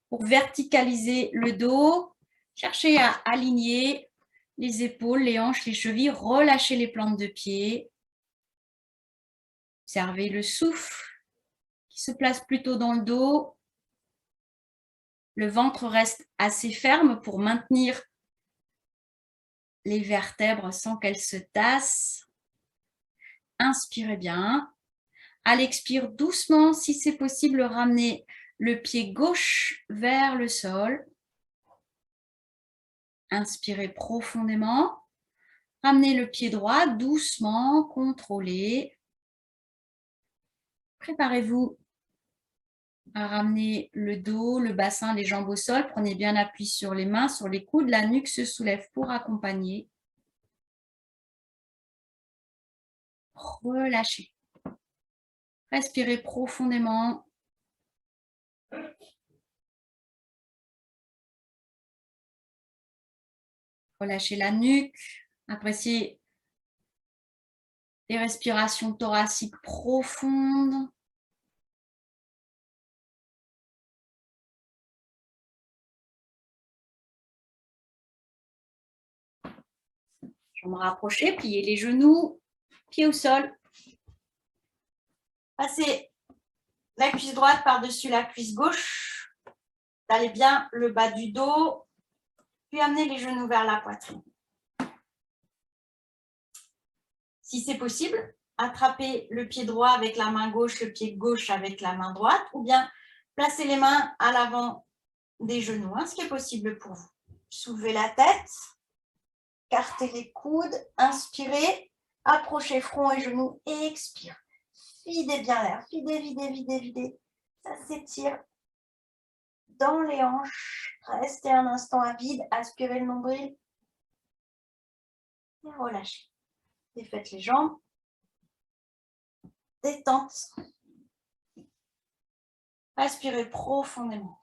pour verticaliser le dos. Cherchez à aligner les épaules, les hanches, les chevilles. Relâchez les plantes de pied. Observez le souffle qui se place plutôt dans le dos. Le ventre reste assez ferme pour maintenir les vertèbres sans qu'elles se tassent. Inspirez bien. À l'expire, doucement, si c'est possible, ramenez le pied gauche vers le sol. Inspirez profondément. Ramenez le pied droit doucement, contrôlé. Préparez-vous à ramener le dos, le bassin, les jambes au sol. Prenez bien appui sur les mains, sur les coudes. La nuque se soulève pour accompagner. Relâchez. Respirez profondément. Relâchez la nuque. Appréciez les respirations thoraciques profondes. Jambes rapprochées, pliez les genoux, pieds au sol. Passez la cuisse droite par-dessus la cuisse gauche. Allez bien le bas du dos, puis amenez les genoux vers la poitrine. Si c'est possible, attrapez le pied droit avec la main gauche, le pied gauche avec la main droite, ou bien placez les mains à l'avant des genoux, ce qui est possible pour vous. soulevez la tête, écartez les coudes, inspirez, approchez front et genoux et expire. Videz bien l'air, videz, videz, videz, videz. Ça s'étire dans les hanches. Restez un instant à vide, aspirez le nombril et relâchez. Défaites les jambes. Détente. Respirez profondément.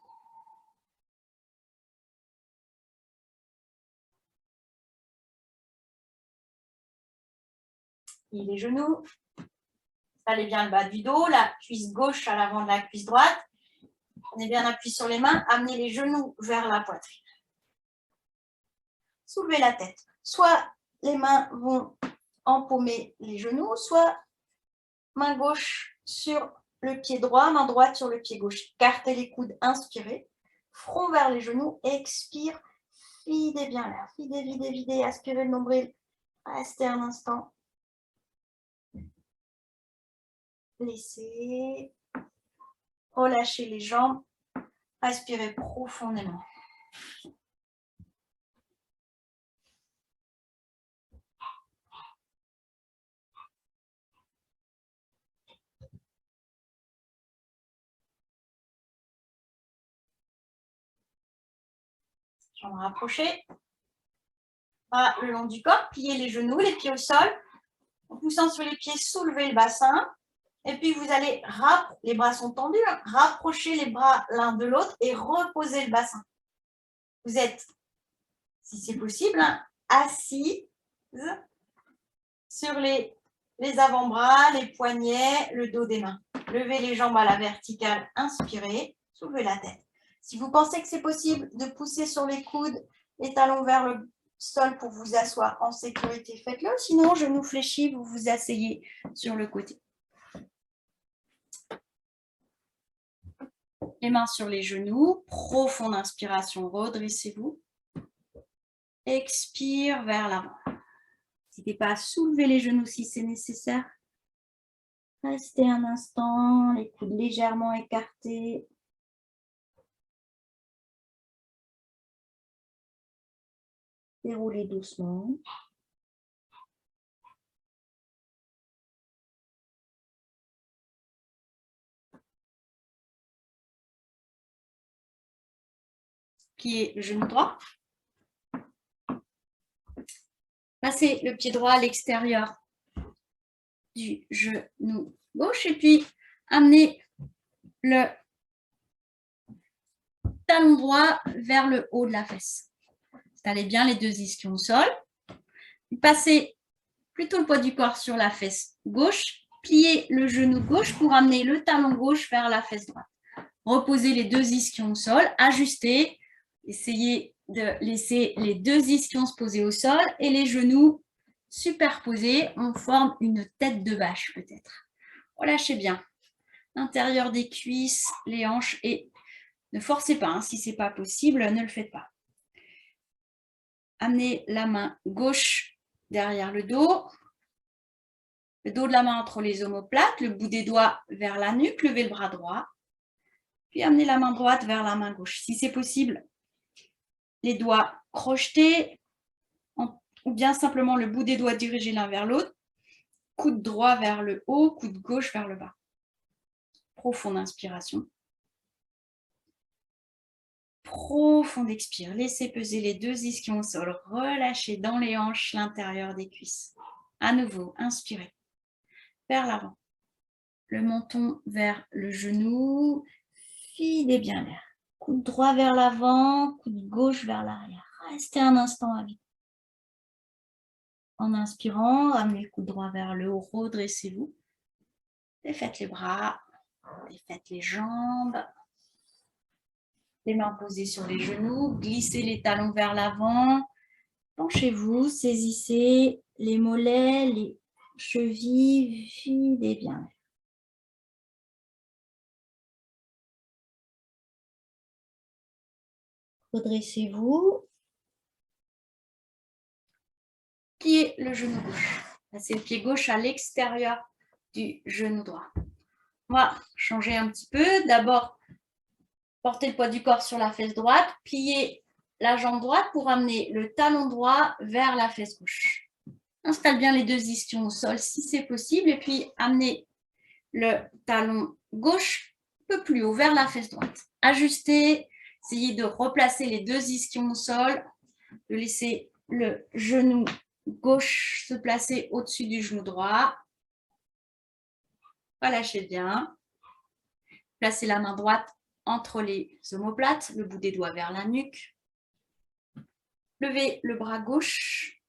Et les genoux. Allez bien le bas du dos, la cuisse gauche à l'avant de la cuisse droite. Prenez bien appui sur les mains, amenez les genoux vers la poitrine. Soulevez la tête. Soit les mains vont empaumer les genoux, soit main gauche sur le pied droit, main droite sur le pied gauche. Écartez les coudes, inspirez. Front vers les genoux, expire. Videz bien l'air. Videz, videz, videz. Aspirez le nombril. Restez un instant. Laissez. Relâchez les jambes. Respirez profondément. Jambes rapprochées. Bras le long du corps. Pliez les genoux, les pieds au sol. En poussant sur les pieds, soulevez le bassin. Et puis, vous allez, les bras sont tendus, rapprocher les bras l'un de l'autre et reposer le bassin. Vous êtes, si c'est possible, assis sur les avant-bras, les poignets, le dos des mains. Levez les jambes à la verticale, inspirez, soulevez la tête. Si vous pensez que c'est possible de pousser sur les coudes, les talons vers le sol pour vous asseoir en sécurité, faites-le. Sinon, genoux fléchis, vous vous asseyez sur le côté. Les mains sur les genoux, profonde inspiration, redressez-vous. Expire vers l'avant. N'hésitez pas à soulever les genoux si c'est nécessaire. Restez un instant, les coudes légèrement écartés. Déroulez doucement. Pied, le genou droit. Passez le pied droit à l'extérieur du genou gauche et puis amenez le talon droit vers le haut de la fesse. Installez bien les deux ischions au sol. Passez plutôt le poids du corps sur la fesse gauche. Pliez le genou gauche pour amener le talon gauche vers la fesse droite. Reposez les deux ischions au sol, ajustez. Essayez de laisser les deux ischions se poser au sol et les genoux superposés. On forme une tête de vache peut-être. Relâchez bien l'intérieur des cuisses, les hanches et ne forcez pas. Si ce n'est pas possible, ne le faites pas. Amenez la main gauche derrière le dos de la main entre les omoplates, le bout des doigts vers la nuque, levez le bras droit. Puis amenez la main droite vers la main gauche. Si c'est possible, les doigts crochetés ou bien simplement le bout des doigts dirigé l'un vers l'autre. Coude droit vers le haut, coude gauche vers le bas. Profonde inspiration. Profonde expire. Laissez peser les deux ischions au sol. Relâchez dans les hanches l'intérieur des cuisses. À nouveau, inspirez. Vers l'avant. Le menton vers le genou. Videz bien l'air. Coude droit vers l'avant, coude gauche vers l'arrière. Restez un instant à vide. En inspirant, amenez le coude droit vers le haut, redressez-vous. Défaites les bras, défaites les jambes. Les mains posées sur les genoux, glissez les talons vers l'avant. Penchez-vous, saisissez les mollets, les chevilles, videz bien l'air. Redressez-vous. Pliez le genou gauche. Passez le pied gauche à l'extérieur du genou droit. On va changer un petit peu. D'abord, portez le poids du corps sur la fesse droite. Pliez la jambe droite pour amener le talon droit vers la fesse gauche. Installe bien les deux ischions au sol si c'est possible et puis amenez le talon gauche un peu plus haut vers la fesse droite. Ajustez, essayez de replacer les deux ischions au sol, de laisser le genou gauche se placer au-dessus du genou droit. Relâchez bien. Placez la main droite entre les omoplates, le bout des doigts vers la nuque. Levez le bras gauche.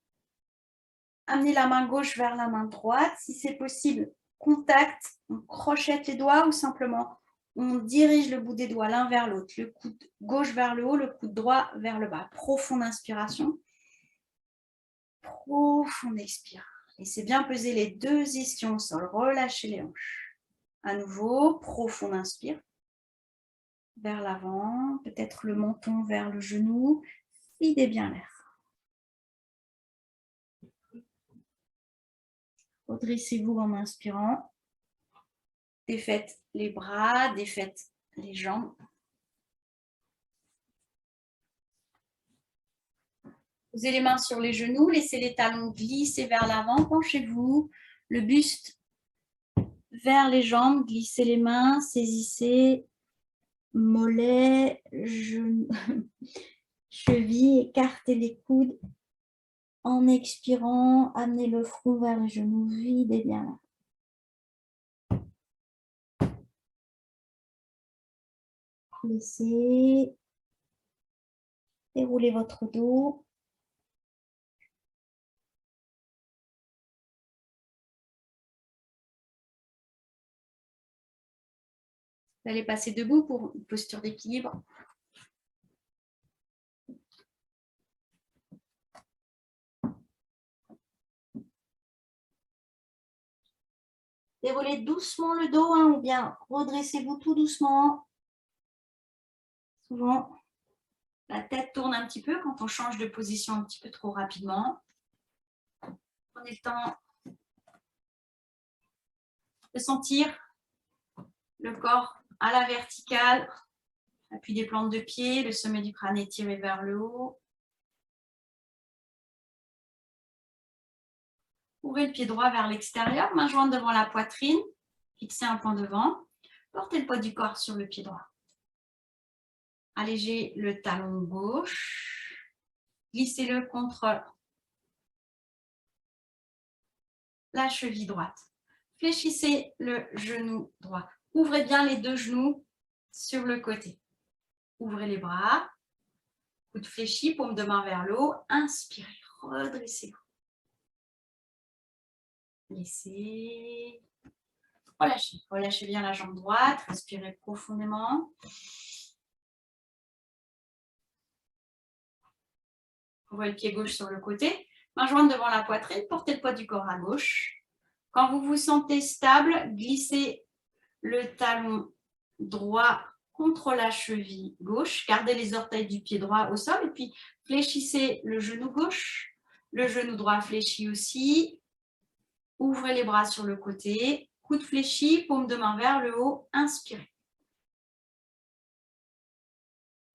Amenez la main gauche vers la main droite. Si c'est possible, contact, on crochette les doigts ou simplement on dirige le bout des doigts l'un vers l'autre. Le coude gauche vers le haut, le coude droit vers le bas. Profonde inspiration. Profonde expire. Laissez bien peser les deux ischions au sol. Relâchez les hanches. À nouveau, profonde inspire. Vers l'avant, peut-être le menton vers le genou. Videz bien l'air. Redressez-vous en inspirant. Défaites les bras, défaites les jambes. Posez les mains sur les genoux, laissez les talons glisser vers l'avant, penchez-vous, le buste vers les jambes, glissez les mains, saisissez mollets, genoux, chevilles, écartez les coudes. En expirant, amenez le front vers les genoux, videz bien là. Laissez dérouler votre dos. Vous allez passer debout pour une posture d'équilibre. Déroulez doucement le dos, hein, ou bien redressez-vous tout doucement. Souvent, la tête tourne un petit peu quand on change de position un petit peu trop rapidement. Prenez le temps de sentir le corps à la verticale, appui des plantes de pied, le sommet du crâne étiré vers le haut. Ouvrez le pied droit vers l'extérieur, main jointe devant la poitrine, fixez un point devant, portez le poids du corps sur le pied droit. Allégez le talon gauche, glissez-le contre la cheville droite. Fléchissez le genou droit. Ouvrez bien les deux genoux sur le côté. Ouvrez les bras, coude fléchi, paume de main vers le haut. Inspirez, redressez-vous. Laissez. Relâchez. Relâchez bien la jambe droite. Respirez profondément. Ouvrez le pied gauche sur le côté. Main jointe devant la poitrine. Portez le poids du corps à gauche. Quand vous vous sentez stable, glissez le talon droit contre la cheville gauche. Gardez les orteils du pied droit au sol et puis fléchissez le genou gauche. Le genou droit fléchit aussi. Ouvrez les bras sur le côté. Coude fléchi, paume de main vers le haut. Inspirez.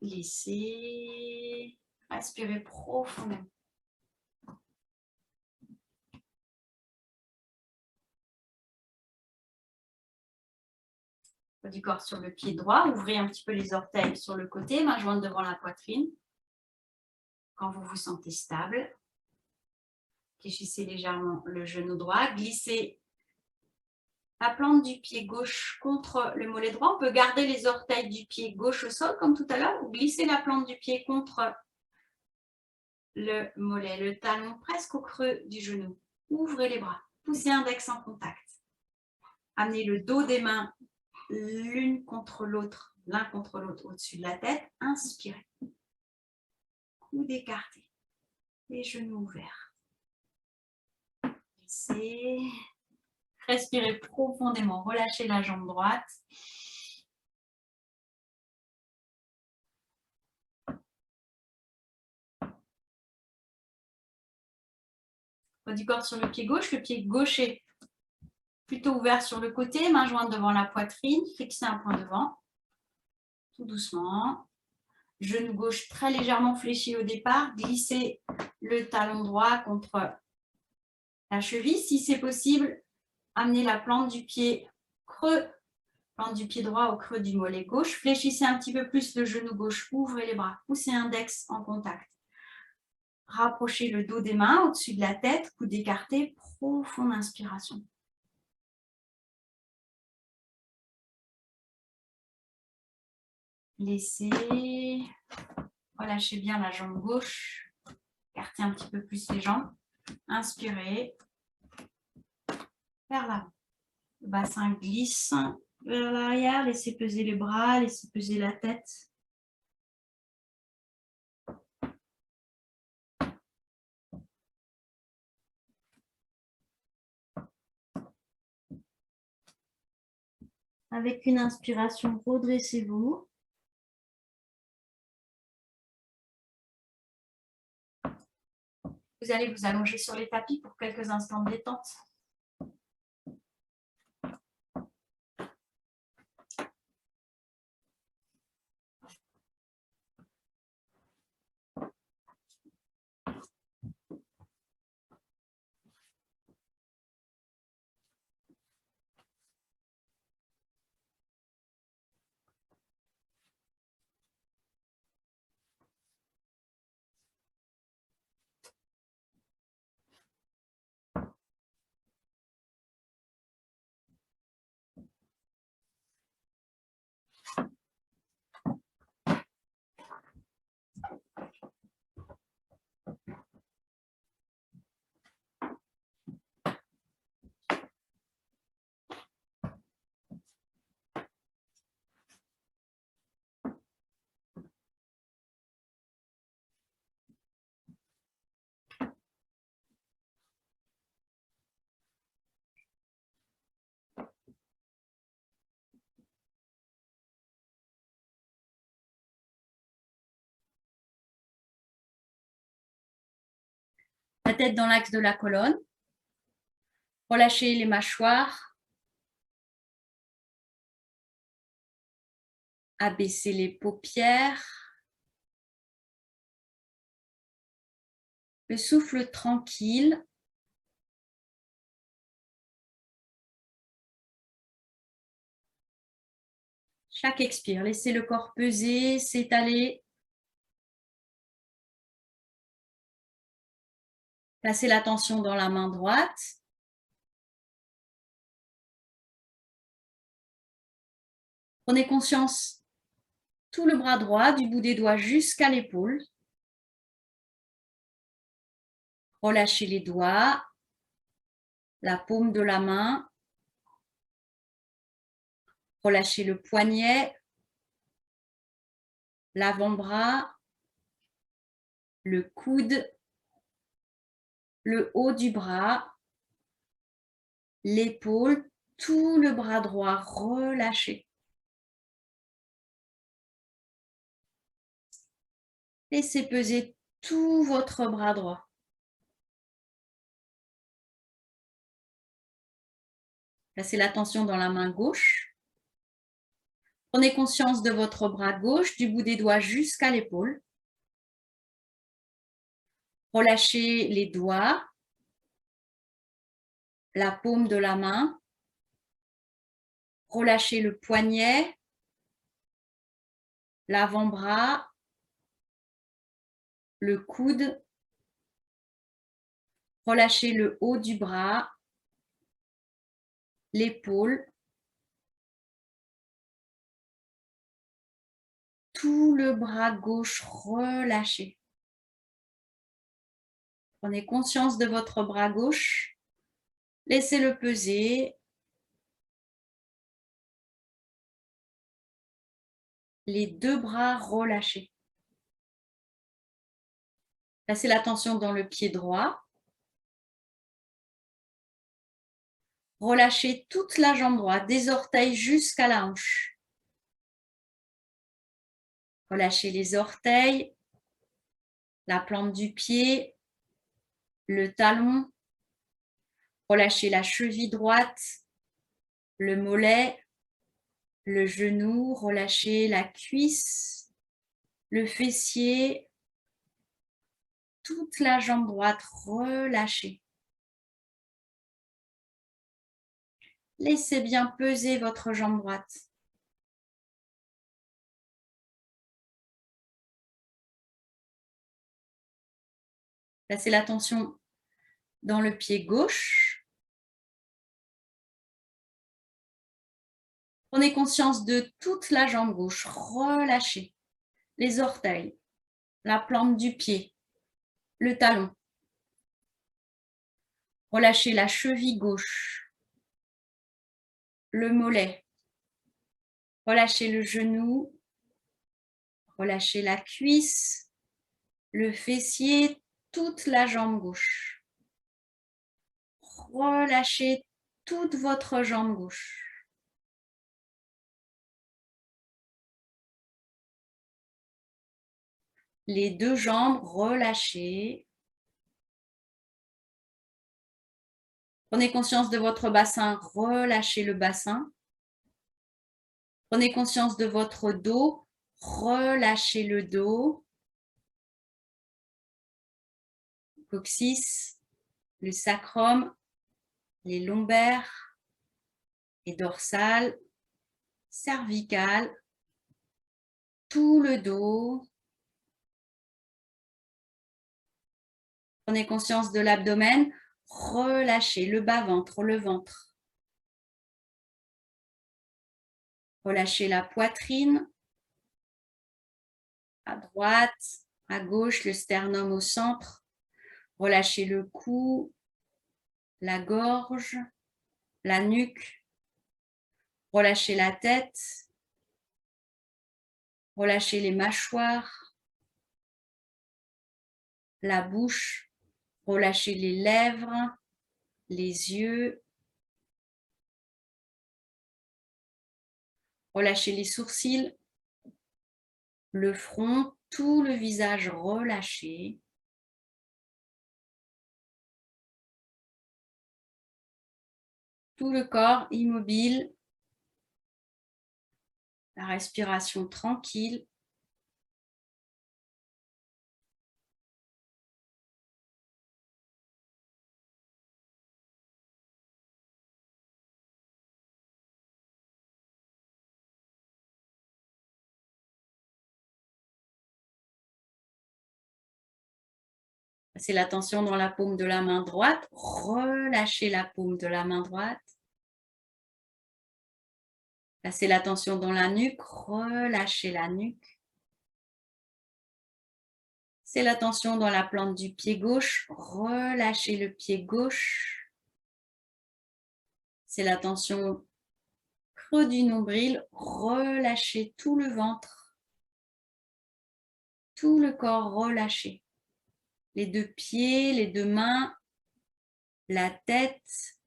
Laissez. Respirez profondément. Du corps sur le pied droit. Ouvrez un petit peu les orteils sur le côté, main jointe devant la poitrine. Quand vous vous sentez stable, fléchissez légèrement le genou droit, glissez la plante du pied gauche contre le mollet droit. On peut garder les orteils du pied gauche au sol comme tout à l'heure ou glisser la plante du pied contre le mollet, le talon presque au creux du genou. Ouvrez les bras, poussez index en contact. Amenez le dos des mains l'une contre l'autre, l'un contre l'autre au-dessus de la tête. Inspirez. Coude écarté. Les genoux ouverts. Laissez. Respirez profondément. Relâchez la jambe droite. Poids du corps sur le pied gauche. Le pied gaucher plutôt ouvert sur le côté. Main jointe devant la poitrine. Fixez un point devant. Tout doucement. Genou gauche très légèrement fléchi au départ. Glissez le talon droit contre la cheville. Si c'est possible, amenez la plante du pied creux, plante du pied droit au creux du mollet gauche. Fléchissez un petit peu plus le genou gauche. Ouvrez les bras. Poussez index en contact. Rapprochez le dos des mains au-dessus de la tête. Coude écarté. Profonde inspiration. Laissez. Relâchez bien la jambe gauche. Écartez un petit peu plus les jambes. Inspirez. Vers l'avant. Le bassin glisse vers l'arrière. Laissez peser les bras. Laissez peser la tête. Avec une inspiration, redressez-vous. Vous allez vous allonger sur les tapis pour quelques instants de détente. La tête dans l'axe de la colonne. Relâchez les mâchoires. Abaissez les paupières. Le souffle tranquille. Chaque expire, laissez le corps peser, s'étaler. Placez l'attention dans la main droite. Prenez conscience, tout le bras droit, du bout des doigts jusqu'à l'épaule. Relâchez les doigts, la paume de la main. Relâchez le poignet, l'avant-bras, le coude, le haut du bras, l'épaule, tout le bras droit relâché. Laissez peser tout votre bras droit. Placez l'attention dans la main gauche. Prenez conscience de votre bras gauche, du bout des doigts jusqu'à l'épaule. Relâchez les doigts, la paume de la main. Relâchez le poignet, l'avant-bras, le coude. Relâchez le haut du bras, l'épaule. Tout le bras gauche relâché. Prenez conscience de votre bras gauche. Laissez-le peser. Les deux bras relâchés. Placez l'attention dans le pied droit. Relâchez toute la jambe droite, des orteils jusqu'à la hanche. Relâchez les orteils, la plante du pied, le talon. Relâchez la cheville droite, le mollet, le genou. Relâchez la cuisse, le fessier, toute la jambe droite relâchée. Laissez bien peser votre jambe droite. Placez l'attention dans le pied gauche. Prenez conscience de toute la jambe gauche. Relâchez les orteils, la plante du pied, le talon. Relâchez la cheville gauche, le mollet. Relâchez le genou. Relâchez la cuisse, le fessier, toute la jambe gauche. Relâchez toute votre jambe gauche. Les deux jambes relâchées. Prenez conscience de votre bassin, relâchez le bassin. Prenez conscience de votre dos, relâchez le dos. Coccyx, le sacrum, les lombaires et dorsales, cervicales, tout le dos. Prenez conscience de l'abdomen, relâchez le bas-ventre, le ventre. Relâchez la poitrine, à droite, à gauche, le sternum au centre. Relâchez le cou, la gorge, la nuque. Relâchez la tête. Relâchez les mâchoires, la bouche. Relâchez les lèvres, les yeux. Relâchez les sourcils, le front, tout le visage relâché. Tout le corps immobile. La respiration tranquille. Placez l'attention dans la paume de la main droite. Relâchez la paume de la main droite. Placez l'attention dans la nuque. Relâchez la nuque. C'est l'attention dans la plante du pied gauche. Relâchez le pied gauche. C'est l'attention creux du nombril. Relâchez tout le ventre. Tout le corps relâché. Les deux pieds, les deux mains, la tête,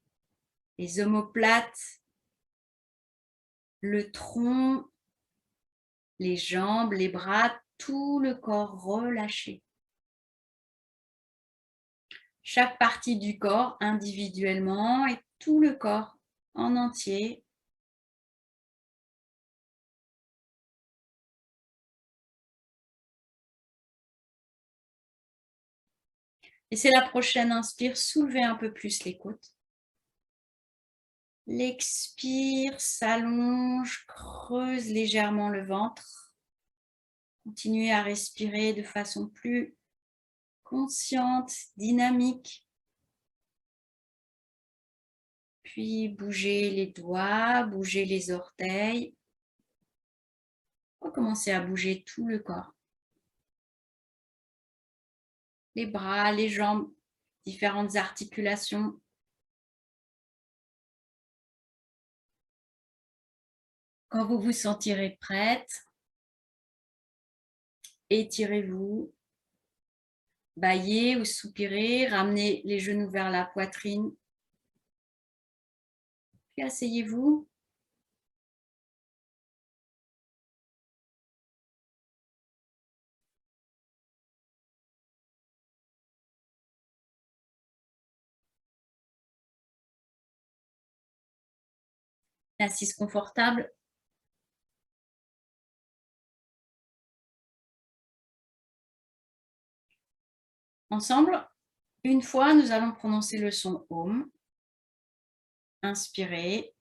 les omoplates, le tronc, les jambes, les bras, tout le corps relâché. Chaque partie du corps individuellement et tout le corps en entier. Et c'est la prochaine inspire, soulevez un peu plus les côtes. L'expire s'allonge, creuse légèrement le ventre. Continuez à respirer de façon plus consciente, dynamique. Puis bougez les doigts, bougez les orteils. Recommencez à bouger tout le corps. Les bras, les jambes, différentes articulations. Quand vous vous sentirez prête, étirez-vous, bâillez ou soupirez, ramenez les genoux vers la poitrine. Puis asseyez-vous. Assise confortable. Ensemble, une fois, nous allons prononcer le son Om. Inspirez.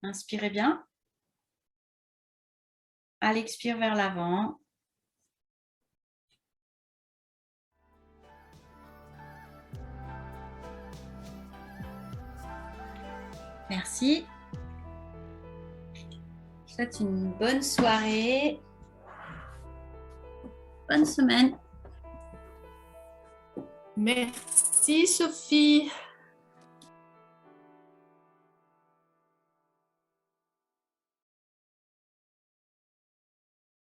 Inspirez bien. À l'expire vers l'avant. Merci. Je vous souhaite une bonne soirée. Bonne semaine. Merci Sophie.